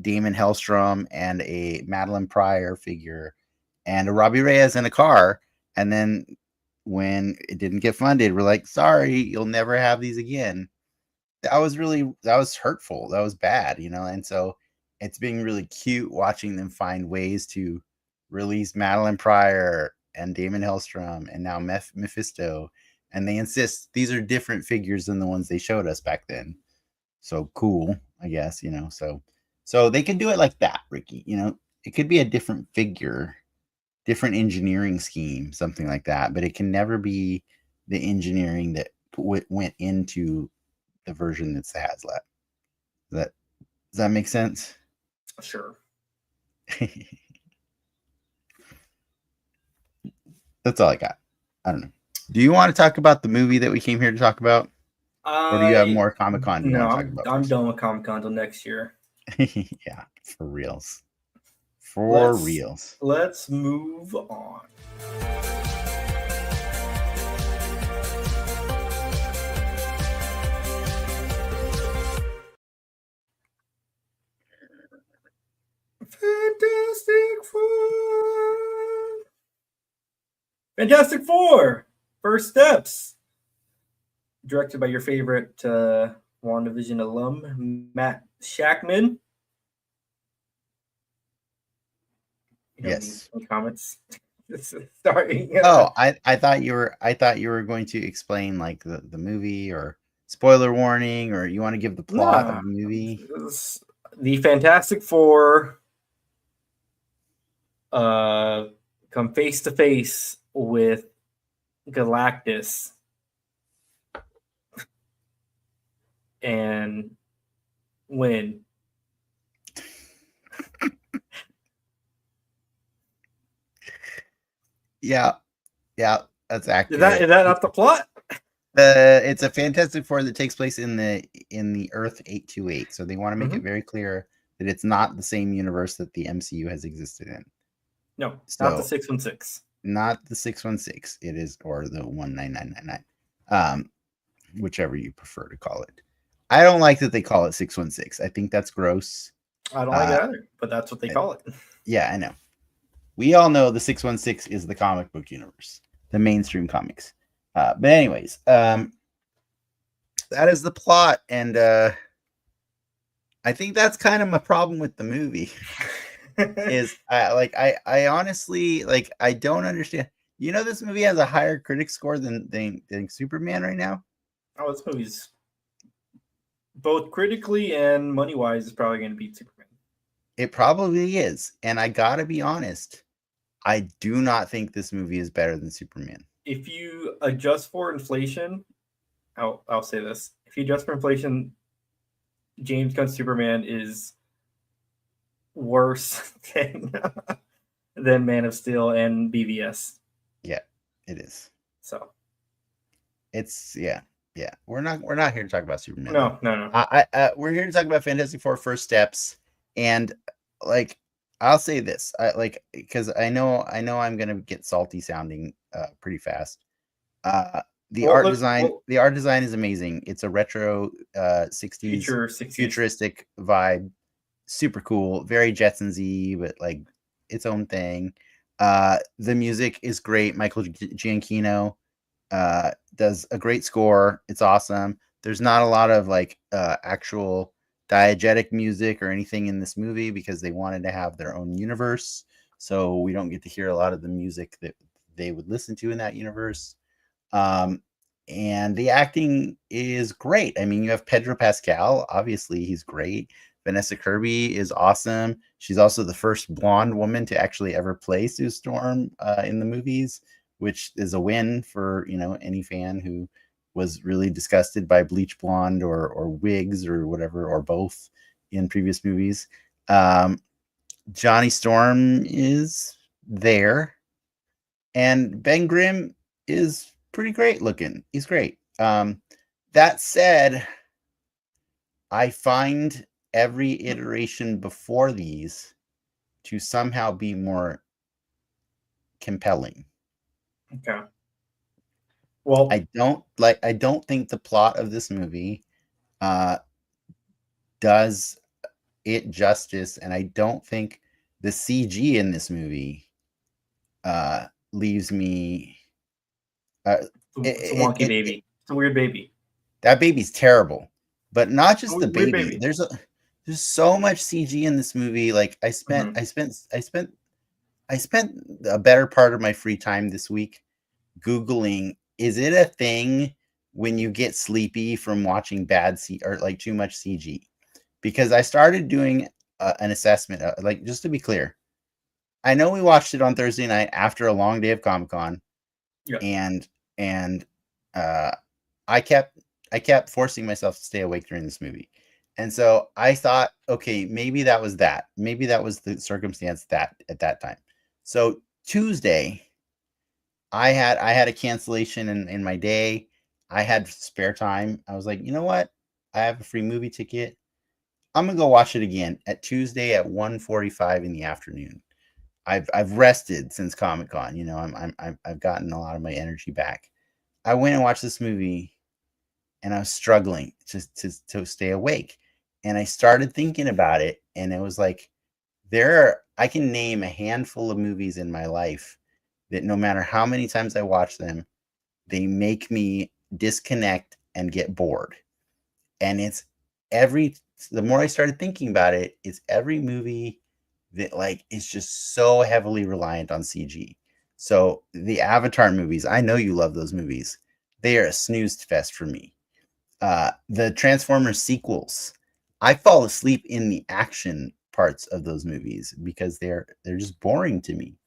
Damon Hellstrom, and a Madeline Pryor figure, and a Robbie Reyes in a car, and then when it didn't get funded, we're like, sorry, you'll never have these again. That was hurtful. That was bad, and so it's being really cute watching them find ways to release Madeline Pryor and Damon Hellstrom and now Mephisto, and they insist these are different figures than the ones they showed us back then. So cool, I guess, so they can do it like that, Ricky. It could be a different figure, different engineering scheme, something like that, but it can never be the engineering that went into the version that's the HasLab. Does that make sense? Sure. That's all I got. I don't know. Do you want to talk about the movie that we came here to talk about? Or do you have more Comic-Con you want to talk about? I'm done with Comic-Con until next year. Yeah, for reals. Reals. Let's move on. Fantastic Four! First Steps. Directed by your favorite WandaVision alum, Matt Shackman. Yes. Any comments? Sorry. Oh, I thought you were going to explain like the movie or spoiler warning, or you want to give the plot of the movie. The Fantastic Four come face to face with Galactus and win. Yeah, that's accurate. Is that not the plot? It's a Fantastic Four that takes place in the Earth 828. So they want to make it very clear that it's not the same universe that the MCU has existed in. No, not the 616. Not the 616. It is, or the 19999. Whichever you prefer to call it. I don't like that they call it 616. I think that's gross. I don't like it either, but that's what they call it. Yeah, I know. We all know the 616 is the comic book universe, the mainstream comics. But anyways, that is the plot, and I think that's kind of my problem with the movie. Is I honestly I don't understand. This movie has a higher critic score than Superman right now. Oh, this movie's both critically and money wise is probably going to beat Superman. It probably is, and I gotta be honest, I do not think this movie is better than Superman. If you adjust for inflation, I'll say this: if you adjust for inflation, James Gunn's Superman is worse than Man of Steel and BVS. Yeah, it is. So it's yeah. We're not here to talk about Superman. No. We're here to talk about Fantastic Four First Steps, and I'll say this, because I know I'm gonna get salty sounding pretty fast. The art design is amazing. It's a retro 60s futuristic vibe. Super cool, very Jetsons-y, but its own thing. The music is great. Michael Giacchino does a great score. It's awesome. There's not a lot of actual diegetic music or anything in this movie because they wanted to have their own universe. So we don't get to hear a lot of the music that they would listen to in that universe. And the acting is great. I mean, you have Pedro Pascal. Obviously, he's great. Vanessa Kirby is awesome. She's also the first blonde woman to actually ever play Sue Storm in the movies, which is a win for any fan who was really disgusted by bleach blonde or wigs or whatever, or both in previous movies. Johnny Storm is there. And Ben Grimm is pretty great looking. He's great. That said, I find every iteration before these to somehow be more compelling. Okay. Well, I don't think the plot of this movie does it justice, and I don't think the CG in this movie leaves me. it's a wonky baby. It's a weird baby. That baby's terrible, but not It's a just the weird baby. baby. There's so much CG in this movie. Like I Mhm. spent a better part of my free time this week Googling, is it a thing when you get sleepy from watching bad or like too much CG? Because I started doing an assessment. Like, just to be clear, I know we watched it on Thursday night after a long day of Comic Con, Yeah. and uh, I kept forcing myself to stay awake during this movie. And so I thought, okay, maybe that was that. Maybe that was the circumstance that at that time. So Tuesday, I had a cancellation in my day. I had spare time. I was like, you know what? I have a free movie ticket. I'm gonna go watch it again at Tuesday at 1:45 in the afternoon. I've rested since Comic Con. You know, I've gotten a lot of my energy back. I went and watched this movie, and I was struggling to stay awake. And I started thinking about it, and it was like I can name a handful of movies in my life that no matter how many times I watch them, they make me disconnect and get bored. And it's every the more I started thinking about it, it's every movie that like is just so heavily reliant on CG. So the Avatar movies, I know you love those movies. They are a snooze fest for me. The Transformers sequels, I fall asleep in the action parts of those movies because they're just boring to me.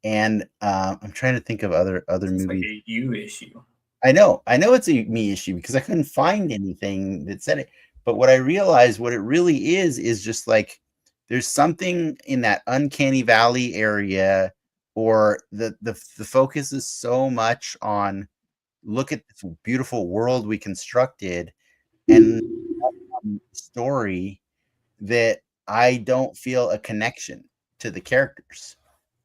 And I'm trying to think of other It's like movies. a you issue. I know it's a me issue because I couldn't find anything that said it. But what I realized, what it really is just like there's something in that uncanny valley area, or the focus is so much on look at this beautiful world we constructed and story that I don't feel a connection to the characters.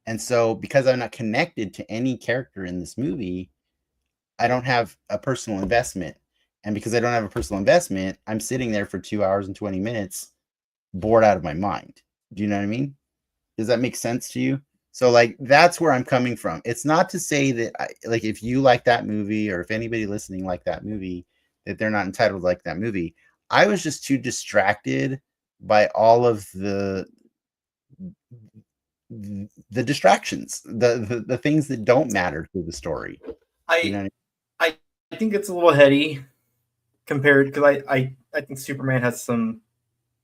And so because I'm not connected to any character in this movie, I don't have a personal investment. And because I don't have a personal investment, I'm sitting there for 2 hours and 20 minutes bored out of my mind. Do you know what I mean? Does that make sense to you? So like that's where I'm coming from. It's not to say that like if you like that movie or if anybody listening like that movie that they're not entitled to like that movie. I was just too distracted by all of the distractions, the things that don't matter to the story. You I know, I I think it's a little heady compared because I think Superman has some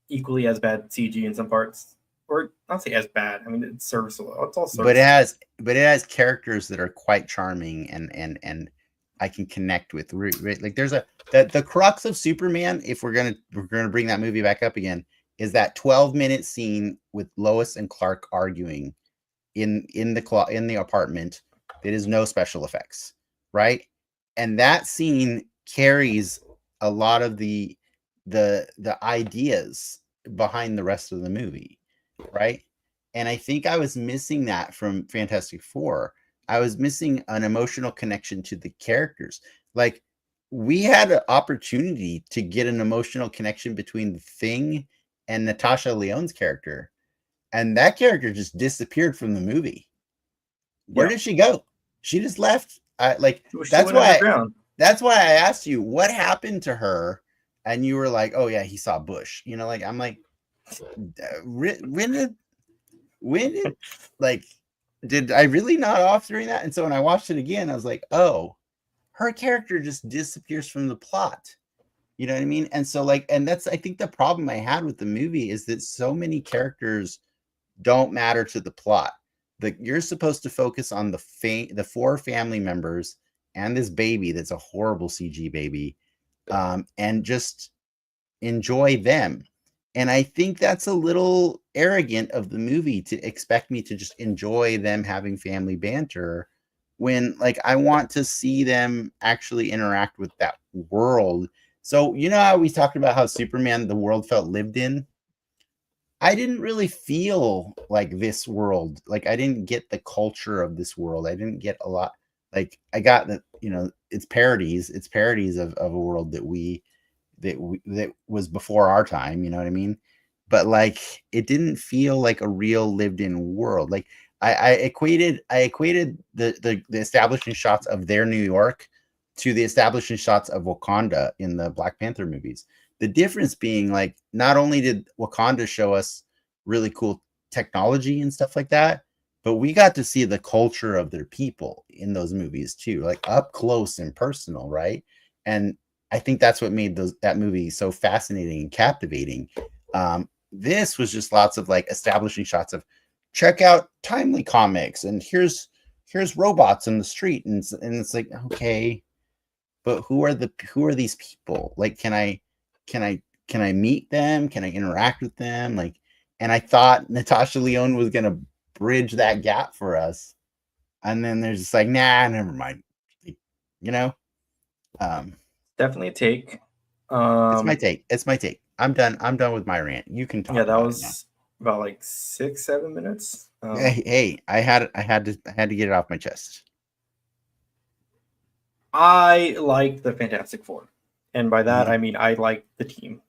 equally as bad CG in some parts, or not say as bad. I mean, it's serviceable. It's all but serviceable. it has characters that are quite charming and I can connect with. Like there's the crux of Superman. If we're gonna bring that movie back up again, is that 12-minute scene with Lois and Clark arguing in the apartment that is no special effects, right? And that scene carries a lot of the ideas behind the rest of the movie, right? And I think I was missing that from Fantastic Four. I was missing an emotional connection to the characters. Like we had an opportunity to get an emotional connection between the Thing and Natasha Lyonne's character, and that character just disappeared from the movie. Where Yeah, did she go? She just left. she went underground. That's why I asked you what happened to her, and you were like, "Oh yeah, he saw Bush." You know, like I'm like, when did like did I really not off during that? And so when I watched it again, I was like, "Oh, her character just disappears from the plot." You know what I mean? And so like, and that's I think the problem I had with the movie is that so many characters don't matter to the plot. You're supposed to focus on the four family members and this baby that's a horrible CG baby, and just enjoy them. And I think that's a little arrogant of the movie to expect me to just enjoy them having family banter when like I want to see them actually interact with that world. So you know how we talked about how Superman the world felt lived in? I didn't really feel like this world. Like I didn't get the culture of this world. I didn't get a lot. Like I got that, you know, it's parodies. It's parodies of a world that was before our time. You know what I mean? But like it didn't feel like a real lived-in world. Like I equated the establishing shots of their New York to the establishing shots of Wakanda in the Black Panther movies. The difference being like not only did Wakanda show us really cool technology and stuff like that, but we got to see the culture of their people in those movies too, like up close and personal, right? And I think that's what made that movie so fascinating and captivating. This was just lots of like establishing shots of check out Timely Comics and here's robots in the street and it's like okay, but who are these people? Like can I meet them? Can I interact with them? Like, and I thought Natasha Lyonne was gonna bridge that gap for us, and then there's just like, nah, never mind. You know, Definitely a take. it's my take. It's my take. I'm done. I'm done with my rant. You can talk. Yeah, that about was it now. about like 6-7 minutes. Hey, I had to get it off my chest. I like the Fantastic Four, and by that I mean I like the team.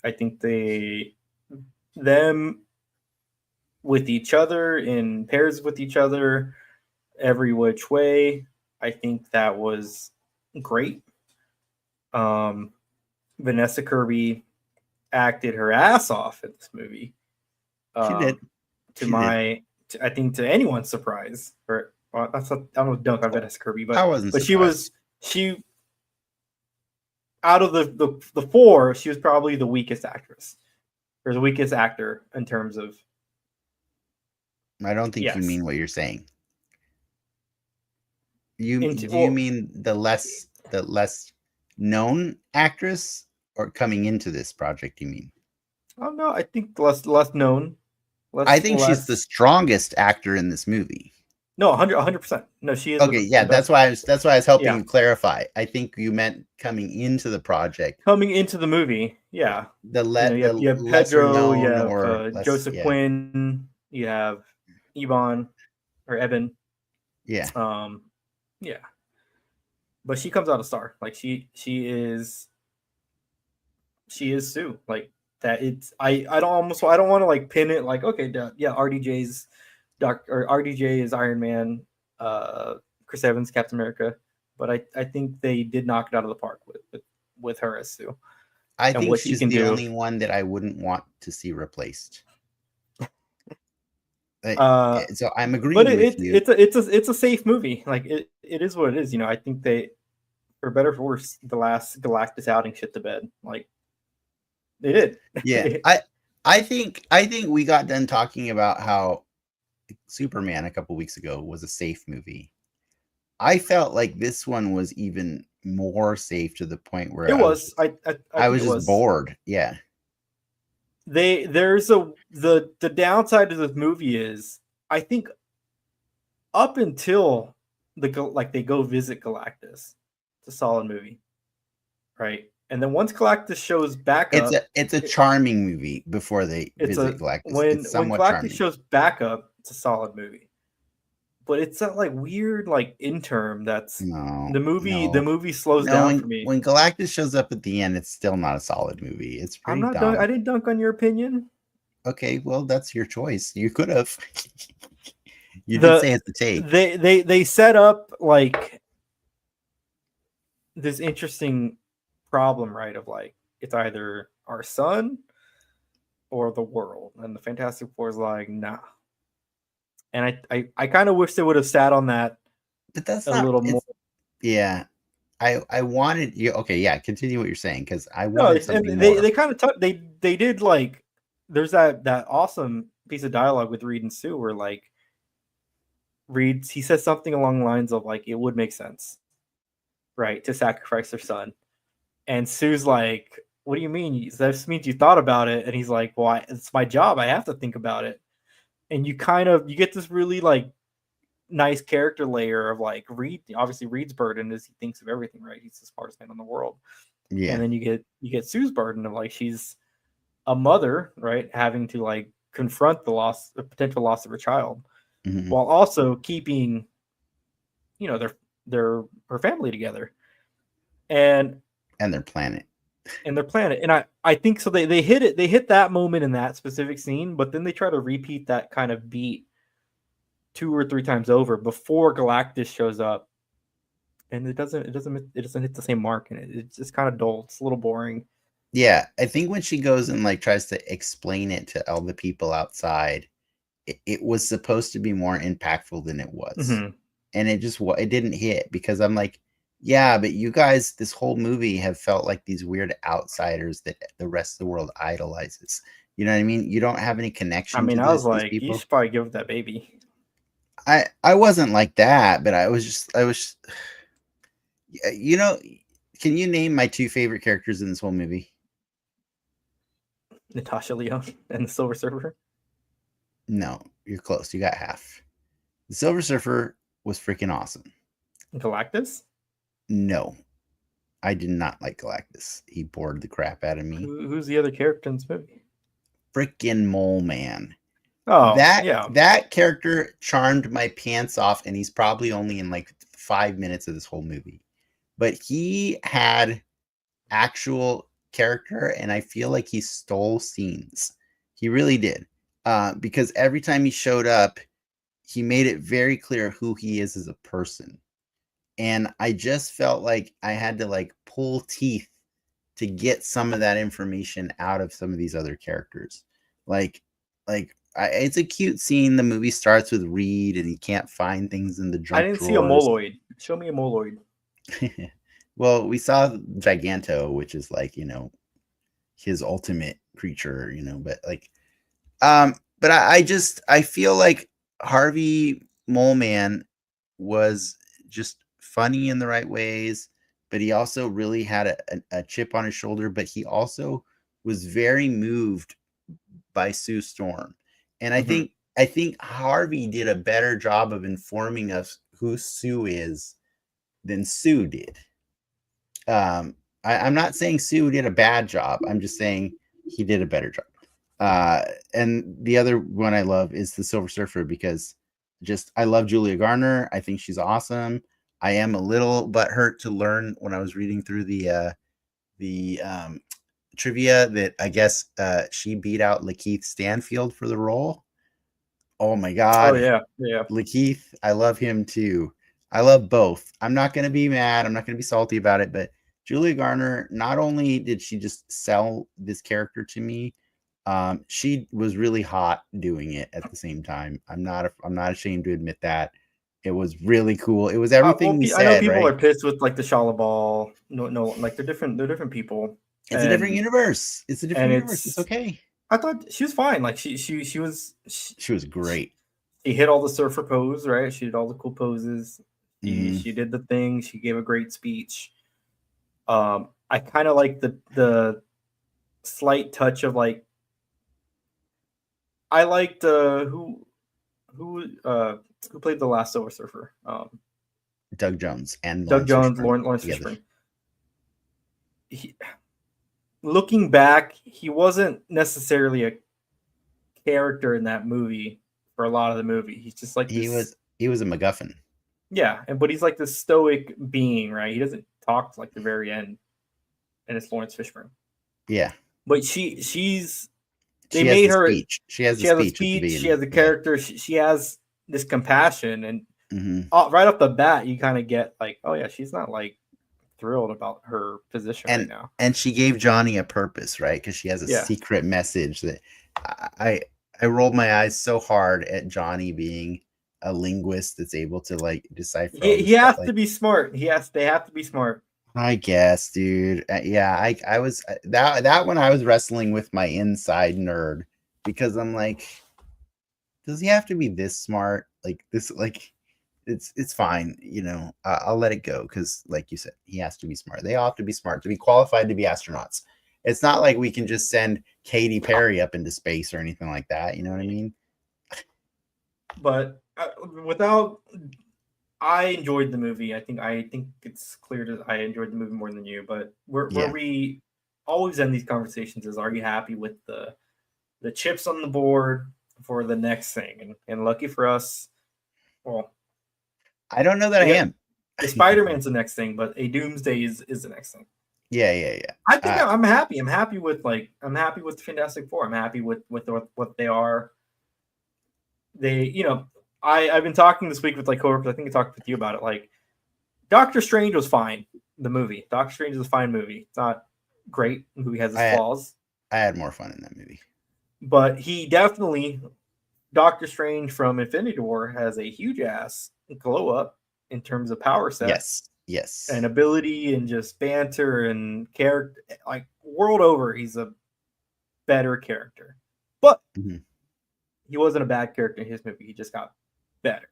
I think them with each other in pairs with each other every which way. I think that was great. Vanessa Kirby acted her ass off in this movie. She did. I think to anyone's surprise, or that's I don't know dunk on Vanessa Kirby, but I wasn't surprised. she out of the four, she was probably the weakest actress, or the weakest actor in terms of. I don't think you mean what you're saying. You mean the less known actress, or coming into this project? You mean? Oh no, I think less known. I think she's the strongest actor in this movie. No, 100%. No, she is. Okay, yeah, that's why I was helping you clarify. I think you meant coming into the project. Coming into the movie, yeah. You have Pedro, you have Joseph Quinn, you have Ebon or Eben. Yeah. Yeah. But she comes out a star. Like she is Sue. Like that. It's I don't want to like pin it like okay yeah RDJ's RDJ is Iron Man, Chris Evans Captain America, but I think they did knock it out of the park with her as Sue. I think she's the only one that I wouldn't want to see replaced. So I'm agreeing with you. It's a safe movie. Like it is what it is. I think they, for better or for worse, the last Galactus outing shit to bed. Like they did. Yeah, I think we got done talking about how Superman a couple weeks ago was a safe movie. I felt like this one was even more safe to the point where I was just bored. Yeah. The downside of this movie is I think up until they go visit Galactus, it's a solid movie, right? And then once Galactus shows back up, it's a charming movie before they visit Galactus. When Galactus shows back up, it's a solid movie. But it's that like weird like interim that's the movie slows down for me. When Galactus shows up at the end, it's still not a solid movie. It's pretty dumb. I didn't dunk on your opinion. Okay, well that's your choice. You could have. You did say it's a take. They set up like this interesting problem, right? Of like it's either our son or the world, and the Fantastic Four is like, nah. And I kind of wish they would have sat on that, but that's a little more. Yeah, I wanted you. Okay, yeah, continue what you're saying because I wanted something more. They kind of they did like there's that awesome piece of dialogue with Reed and Sue where like he says something along the lines of like it would make sense, right, to sacrifice their son, and Sue's like, what do you mean? That just means you thought about it. And he's like, well, it's my job. I have to think about it. And you get this really like nice character layer of like Reed. Obviously, Reed's burden is he thinks of everything, right? He's the smartest man in the world. Yeah. And then you get Sue's burden of like she's a mother, right, having to like confront the potential loss of her child, while also keeping, her family together, and their planet. And I think so. They hit it. They hit that moment in that specific scene, but then they try to repeat that kind of beat 2 or 3 times over before Galactus shows up, and it doesn't hit the same mark, and it's just kind of dull. It's a little boring. Yeah, I think when she goes and like tries to explain it to all the people outside, it was supposed to be more impactful than it was, and it didn't hit, because I'm like, yeah, but you guys, this whole movie have felt like these weird outsiders that the rest of the world idolizes. You know what I mean? You don't have any connection. I mean, to I was these like, people. you should probably give it that baby. I wasn't like that, but I was. You know, can you name my 2 favorite characters in this whole movie? Natasha Lyonne and the Silver Surfer. No, you're close. You got half. The Silver Surfer was freaking awesome. Galactus? No, I did not like Galactus. He bored the crap out of me. Who's the other character in this movie? Freaking Mole Man. Oh, that character charmed my pants off, and he's probably only in like 5 minutes of this whole movie. But he had actual character, and I feel like he stole scenes. He really did. Because every time he showed up, he made it very clear who he is as a person. And I just felt like I had to like pull teeth to get some of that information out of some of these other characters. It's a cute scene. The movie starts with Reed and he can't find things in the junk I didn't drawers. see a moloid. Show me a moloid. Well, we saw Giganto, which is like, his ultimate creature, but like, but I feel like Harvey Mole Man was just funny in the right ways, but he also really had a chip on his shoulder, but he also was very moved by Sue Storm. And I think Harvey did a better job of informing us who Sue is than Sue did. I'm not saying Sue did a bad job. I'm just saying he did a better job. And the other one I love is the Silver Surfer, because I love Julia Garner. I think she's awesome. I am a little butthurt to learn when I was reading through the trivia that I guess she beat out Lakeith Stanfield for the role. Oh my God. Oh yeah. Lakeith, I love him too. I love both. I'm not going to be mad. I'm not going to be salty about it, but Julia Garner, not only did she just sell this character to me, she was really hot doing it at the same time. I'm not ashamed to admit that. It was really cool. It was everything we said. I know people right? are pissed with like the Shala Ball. No, like they're different people. It's a different universe. It's okay. I thought she was fine. Like she was great. She hit all the surfer pose, right? She did all the cool poses. She did the thing. She gave a great speech. I kind of like the slight touch of like, I liked who played the last Silver Surfer? Doug Jones and Lawrence Fishburne. Looking back, he wasn't necessarily a character in that movie for a lot of the movie. He's just like he was a MacGuffin. Yeah, but he's like this stoic being, right? He doesn't talk to like the very end, and it's Lawrence Fishburne. Yeah, but they made her. Speech. She has a speech. She has a character. Yeah. She has this compassion, and right off the bat, you kind of get like, oh yeah, she's not like thrilled about her position right now. And she gave Johnny a purpose, right? Because she has a secret message that I rolled my eyes so hard at Johnny being a linguist that's able to like decipher. He has to be smart. They have to be smart. I guess, dude. Yeah, I was that one. I was wrestling with my inside nerd, because I'm like, does he have to be this smart? Like this, like it's fine, I'll let it go, because like you said, he has to be smart. They all have to be smart to be qualified to be astronauts. It's not like we can just send Katy Perry up into space or anything like that. You know what I mean? But without, I enjoyed the movie. I think it's clear that I enjoyed the movie more than you. But where Yeah. we always end these conversations is, are you happy with the chips on the board for the next thing? And lucky for us, well, I don't know that I yeah, am. the Spider-Man's the next thing, but a Doomsday is the next thing. Yeah. I think I'm happy. I'm happy with the Fantastic Four. I'm happy with what they are. They, I've been talking this week with like coworkers. I think I talked with you about it. Like, Doctor Strange was fine. The movie Doctor Strange is a fine movie. It's not great. The movie has its flaws, I had more fun in that movie. but he definitely, Doctor Strange from Infinity War, has a huge ass glow up in terms of power set Yes. and ability and just banter and character. Like, world over, he's a better character. But he wasn't a bad character in his movie. He just got better.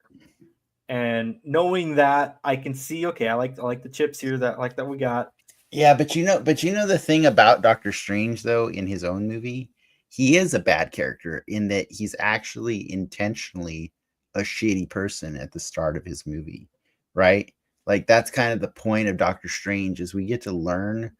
And knowing that, I can see, okay, I like the chips here that we got. Yeah, but you know the thing about Doctor Strange though, in his own movie, he is a bad character in that he's actually intentionally a shitty person at the start of his movie, right? Like that's kind of the point of Doctor Strange, is we get to learn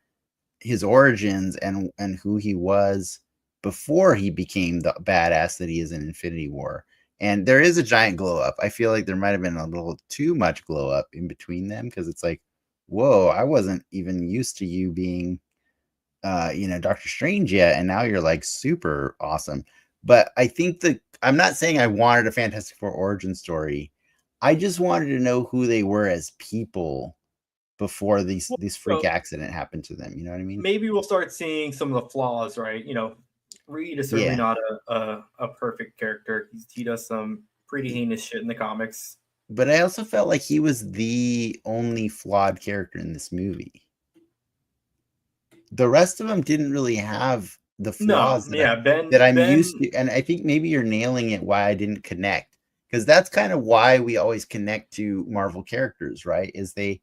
his origins and who he was before he became the badass that he is in Infinity War. And there is a giant glow up. I feel like there might have been a little too much glow up in between them, because it's like, whoa, I wasn't even used to you being Doctor Strange yet, and now you're like super awesome. But I think I'm not saying I wanted a Fantastic Four origin story. I just wanted to know who they were as people before this freak accident happened to them. You know what I mean? Maybe we'll start seeing some of the flaws, right? Reed is certainly not a perfect character. He does some pretty heinous shit in the comics. But I also felt like he was the only flawed character in this movie. The rest of them didn't really have the flaws that I'm used to. And I think maybe you're nailing it why I didn't connect. Because that's kind of why we always connect to Marvel characters, right? Is they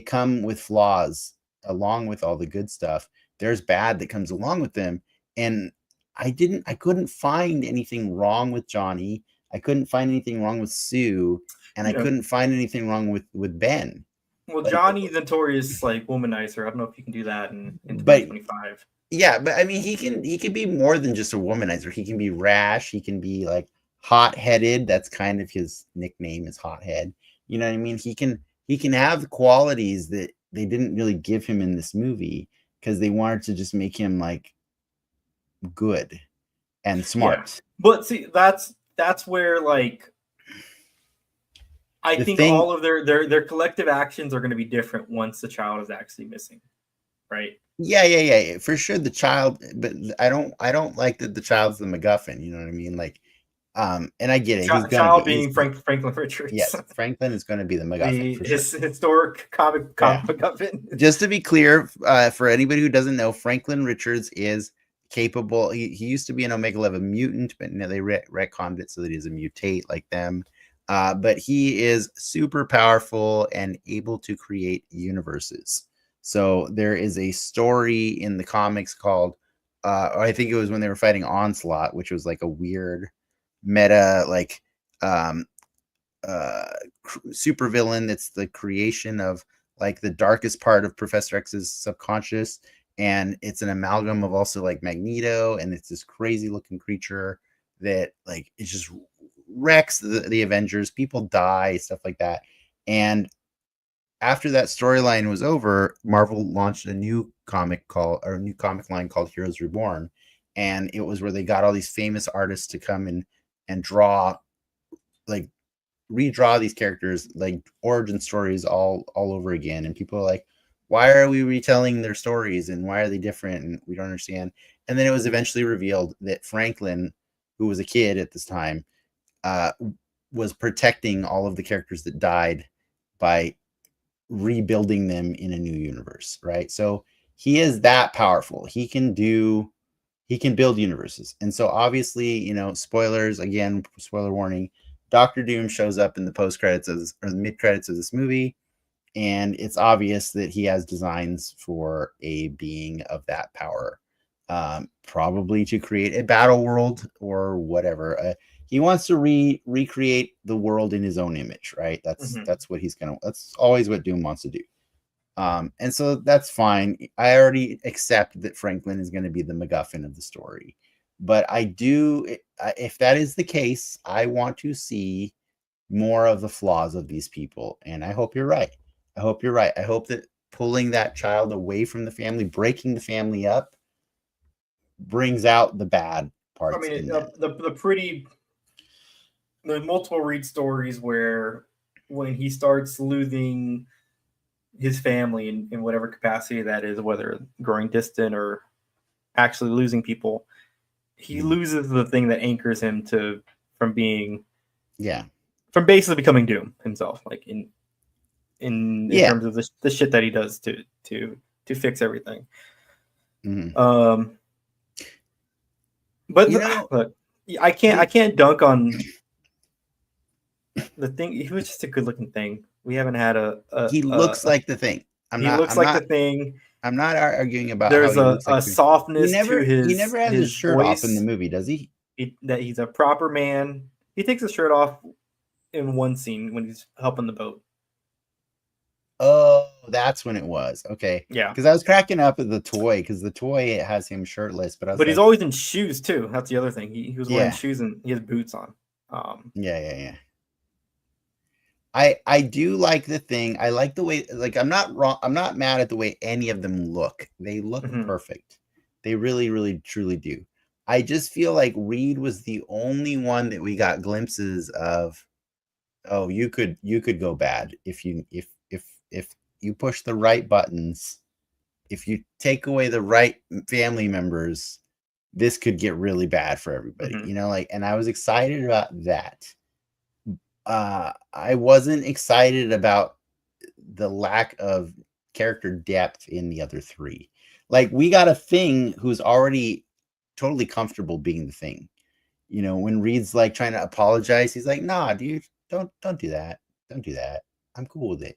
come with flaws along with all the good stuff. There's bad that comes along with them. And I couldn't find anything wrong with Johnny. I couldn't find anything wrong with Sue. And I couldn't find anything wrong with Ben. Well, Johnny the notorious like womanizer. I don't know if you can do that in 2025. Yeah, but I mean, he can be more than just a womanizer. He can be rash. He can be like hot-headed. That's kind of his nickname, is hothead. You know what I mean? He can have qualities that they didn't really give him in this movie, because they wanted to just make him like good and smart. Yeah. But see, that's where like I think all of their collective actions are going to be different once the child is actually missing, right? Yeah, for sure. The child, but I don't like that the child's the MacGuffin. You know what I mean? Like, and I get it. He's child being Franklin Richards. Yes, Franklin is going to be the MacGuffin. His historic comic MacGuffin. Just to be clear, for anybody who doesn't know, Franklin Richards is capable. He used to be an Omega 11 mutant, but now they retconned it so that he's a mutate like them. But he is super powerful and able to create universes. So there is a story in the comics called, I think it was when they were fighting Onslaught, which was like a weird meta, like super villain that's the creation of like the darkest part of Professor X's subconscious, and it's an amalgam of also like Magneto, and it's this crazy looking creature that like it just wrecks the Avengers. People die, stuff like that. And after that storyline was over, Marvel launched a new comic line called Heroes Reborn, and it was where they got all these famous artists to come and draw, like redraw these characters, like origin stories all over again. And people are like, why are we retelling their stories, and why are they different, and we don't understand. And then it was eventually revealed that Franklin, who was a kid at this time, was protecting all of the characters that died by rebuilding them in a new universe, right? So he is that powerful. He can build universes. And so obviously, spoilers, again, spoiler warning, Doctor Doom shows up in the post-credits or the mid-credits of this movie, and it's obvious that he has designs for a being of that power. probably to create a battle world or whatever. He wants to recreate the world in his own image, right? That's what that's always what Doom wants to do. And so that's fine. I already accept that Franklin is going to be the MacGuffin of the story. But I do, if that is the case, I want to see more of the flaws of these people. And I hope you're right. I hope you're right. I hope that pulling that child away from the family, breaking the family up, brings out the bad parts. I mean, there's multiple Reed stories where when he starts losing his family in whatever capacity that is, whether growing distant or actually losing people, he loses the thing that anchors him from basically becoming Doom himself, like in terms of the shit that he does to fix everything. But look, I can't dunk on the thing. He was just a good looking thing. We haven't had he looks like the thing. The thing. I'm not arguing about. There's a softness to his. He never has his shirt voice. Off in the movie, does he? That he's a proper man. He takes his shirt off in one scene when he's helping the boat. Oh, that's when it was. Okay. Yeah. Because I was cracking up at the toy, because the toy has him shirtless, but he's always in shoes too. That's the other thing. He was wearing shoes and he has boots on. Yeah. I do like the thing. I like the way, like, I'm not wrong. I'm not mad at the way any of them look. They look perfect. They really, really, truly do. I just feel like Reed was the only one that we got glimpses of. Oh, you could go bad if you push the right buttons. If you take away the right family members, this could get really bad for everybody. And I was excited about that. I wasn't excited about the lack of character depth in the other three. Like, we got a Thing who's already totally comfortable being the Thing. When Reed's like trying to apologize, he's like, "Nah, dude, don't do that. Don't do that. I'm cool with it."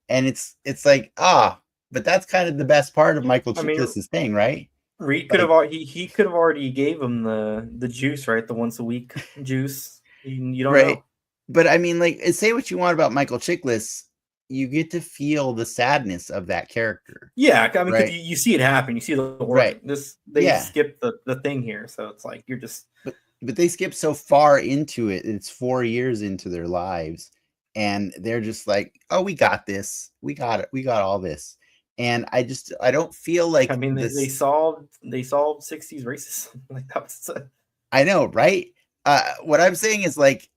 And it's like, but that's kind of the best part of Michael Chiklis' thing, right? Reed could have he could have already gave him the juice, right? The once a week juice. You don't know. But I mean, like, say what you want about Michael Chiklis, you get to feel the sadness of that character. Yeah, I mean, right? You see it happen. You see the right. They skip the thing here, so it's like you're just. But they skip so far into it. It's 4 years into their lives, and they're just like, "Oh, we got this. We got it. We got all this." And I don't feel like. I mean, they solved 60s racism. Like, that was. I know, right? What I'm saying is, like,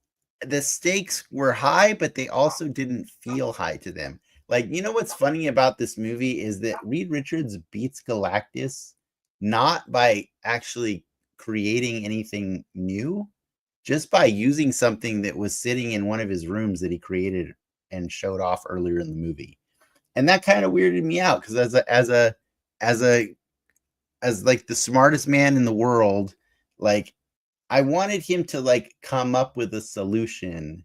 the stakes were high, but they also didn't feel high to them. Like, what's funny about this movie is that Reed Richards beats Galactus not by actually creating anything new, just by using something that was sitting in one of his rooms that he created and showed off earlier in the movie. And that kind of weirded me out, because as like the smartest man in the world, like, I wanted him to, like, come up with a solution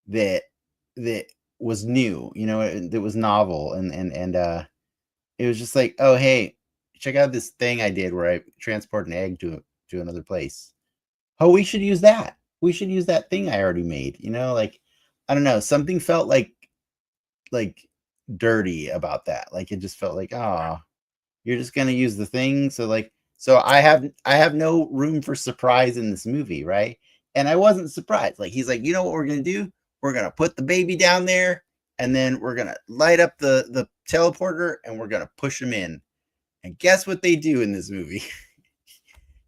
that was new, that was novel, and it was just like, "Oh, hey, check out this thing I did where I transport an egg to another place. Oh, we should use that. We should use that thing I already made." Like, I don't know, something felt like dirty about that. Like, it just felt like, you're just gonna use the thing, so I have no room for surprise in this movie, right? And I wasn't surprised. Like, he's like, "What we're gonna do? We're gonna put the baby down there, and then we're gonna light up the teleporter, and we're gonna push him in." And guess what they do in this movie?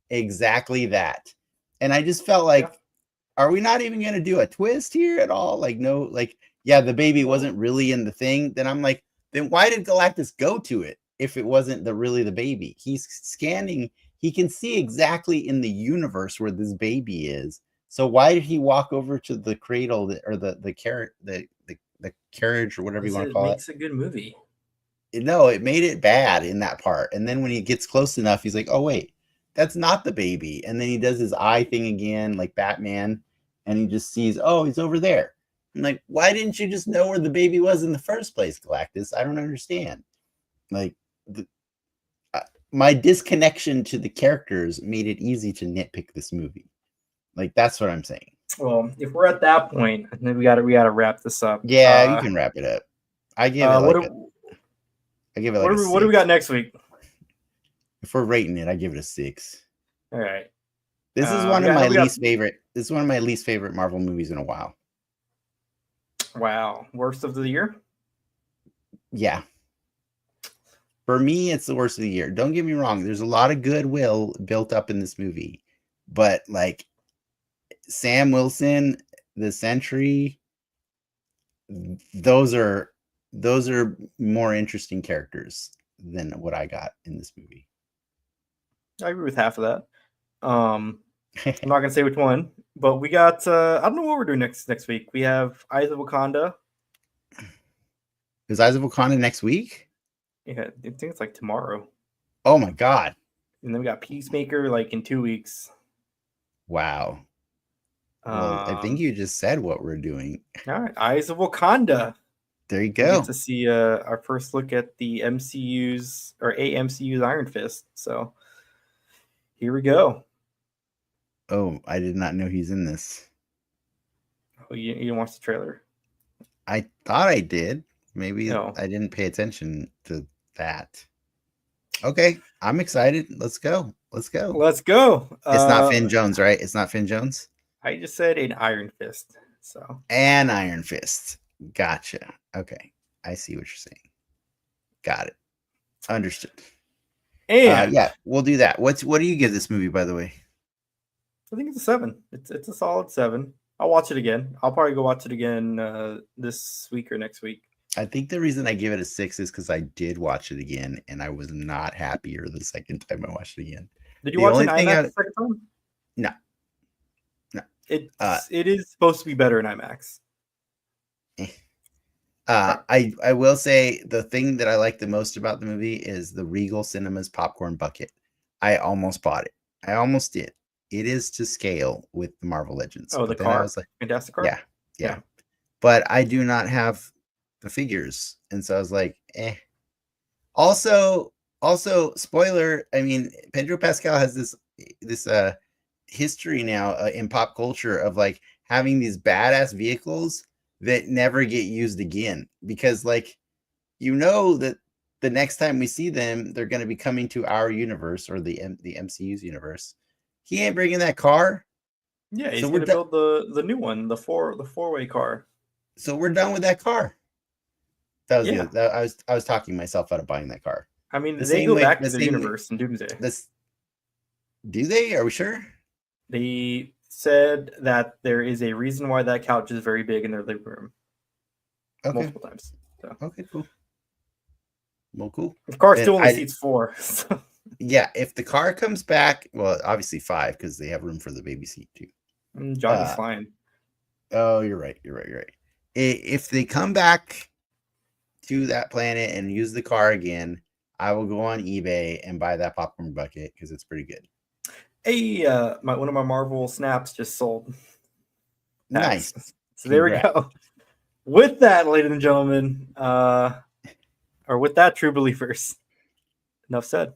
Exactly that. And I just felt like, are we not even gonna do a twist here at all? Like, no, like, the baby wasn't really in the thing. Then I'm like, then why did Galactus go to it? If it wasn't really the baby? He's scanning, he can see exactly in the universe where this baby is. So why did he walk over to the cradle or the carriage or whatever you want to call it? It makes a good movie. No, it made it bad in that part. And then when he gets close enough, he's like, "Oh, wait, that's not the baby." And then he does his eye thing again, like Batman, and he just sees, "Oh, he's over there." I'm like, why didn't you just know where the baby was in the first place, Galactus? I don't understand. Like, my disconnection to the characters made it easy to nitpick this movie. Like, that's what I'm saying. Well, if we're at that point, then we gotta wrap this up. Yeah, you can wrap it up. I give it like what do we got next week? If we're rating it, I give it a 6. All right. This is one of my least favorite. This is one of my least favorite Marvel movies in a while. Wow, worst of the year? Yeah. For me, it's the worst of the year. Don't get me wrong. There's a lot of goodwill built up in this movie, but like Sam Wilson, the Sentry, those are more interesting characters than what I got in this movie. I agree with half of that. I'm not gonna say which one, but we got I don't know what we're doing next week. We have Eyes of Wakanda. Is Eyes of Wakanda next week? Yeah, I think it's like tomorrow. Oh my god. And then we got Peacemaker like in 2 weeks. Wow. Well, I think you just said what we're doing. All right, Eyes of Wakanda. There you go. We get to see our first look at the MCU's Iron Fist. So here we go. Oh, I did not know he's in this. Oh, you didn't watch the trailer? I thought I did. Maybe No. I didn't pay attention to that. Okay, I'm excited. Let's go. Let's go. It's not Finn Jones, right? It's not Finn Jones? I just said an Iron Fist. So an Iron Fist. Gotcha. Okay. I see what you're saying. Got it. Understood. And yeah, we'll do that. What do you give this movie, by the way? I think it's a 7. It's a solid 7. I'll watch it again. I'll probably go watch it again this week or next week. I think the reason I give it a 6 is because I did watch it again, and I was not happier the second time I watched it again. Did you watch it IMAX the second time? No. It is supposed to be better in IMAX. I will say the thing that I like the most about the movie is the Regal Cinemas popcorn bucket. I almost bought it. I almost did. It is to scale with the Marvel Legends. Oh, the car? I was like, fantastic car? Yeah. But I do not have the figures. And so I was like, eh. Also, spoiler, I mean, Pedro Pascal has this history now in pop culture of like having these badass vehicles that never get used again, because like, that the next time we see them, they're going to be coming to our universe or the MCU's universe. He ain't bringing that car. Yeah, he's going to build the new one, the four-way car. So we're done with that car. That was I was talking myself out of buying that car. I mean, they go back to the universe in Doomsday. Do they? Are we sure? They said that there is a reason why that couch is very big in their living room. Okay. Multiple times. So. Okay, cool. Well, cool. The car still only seats 4. So. Yeah, if the car comes back, well, obviously 5 because they have room for the baby seat too. Johnny's fine. Oh, you're right. If they come back to that planet and use the car again, I will go on eBay and buy that popcorn bucket because it's pretty good. Hey, one of my Marvel snaps just sold. Nice. So there we go. With that, ladies and gentlemen, or with that, true believers, enough said.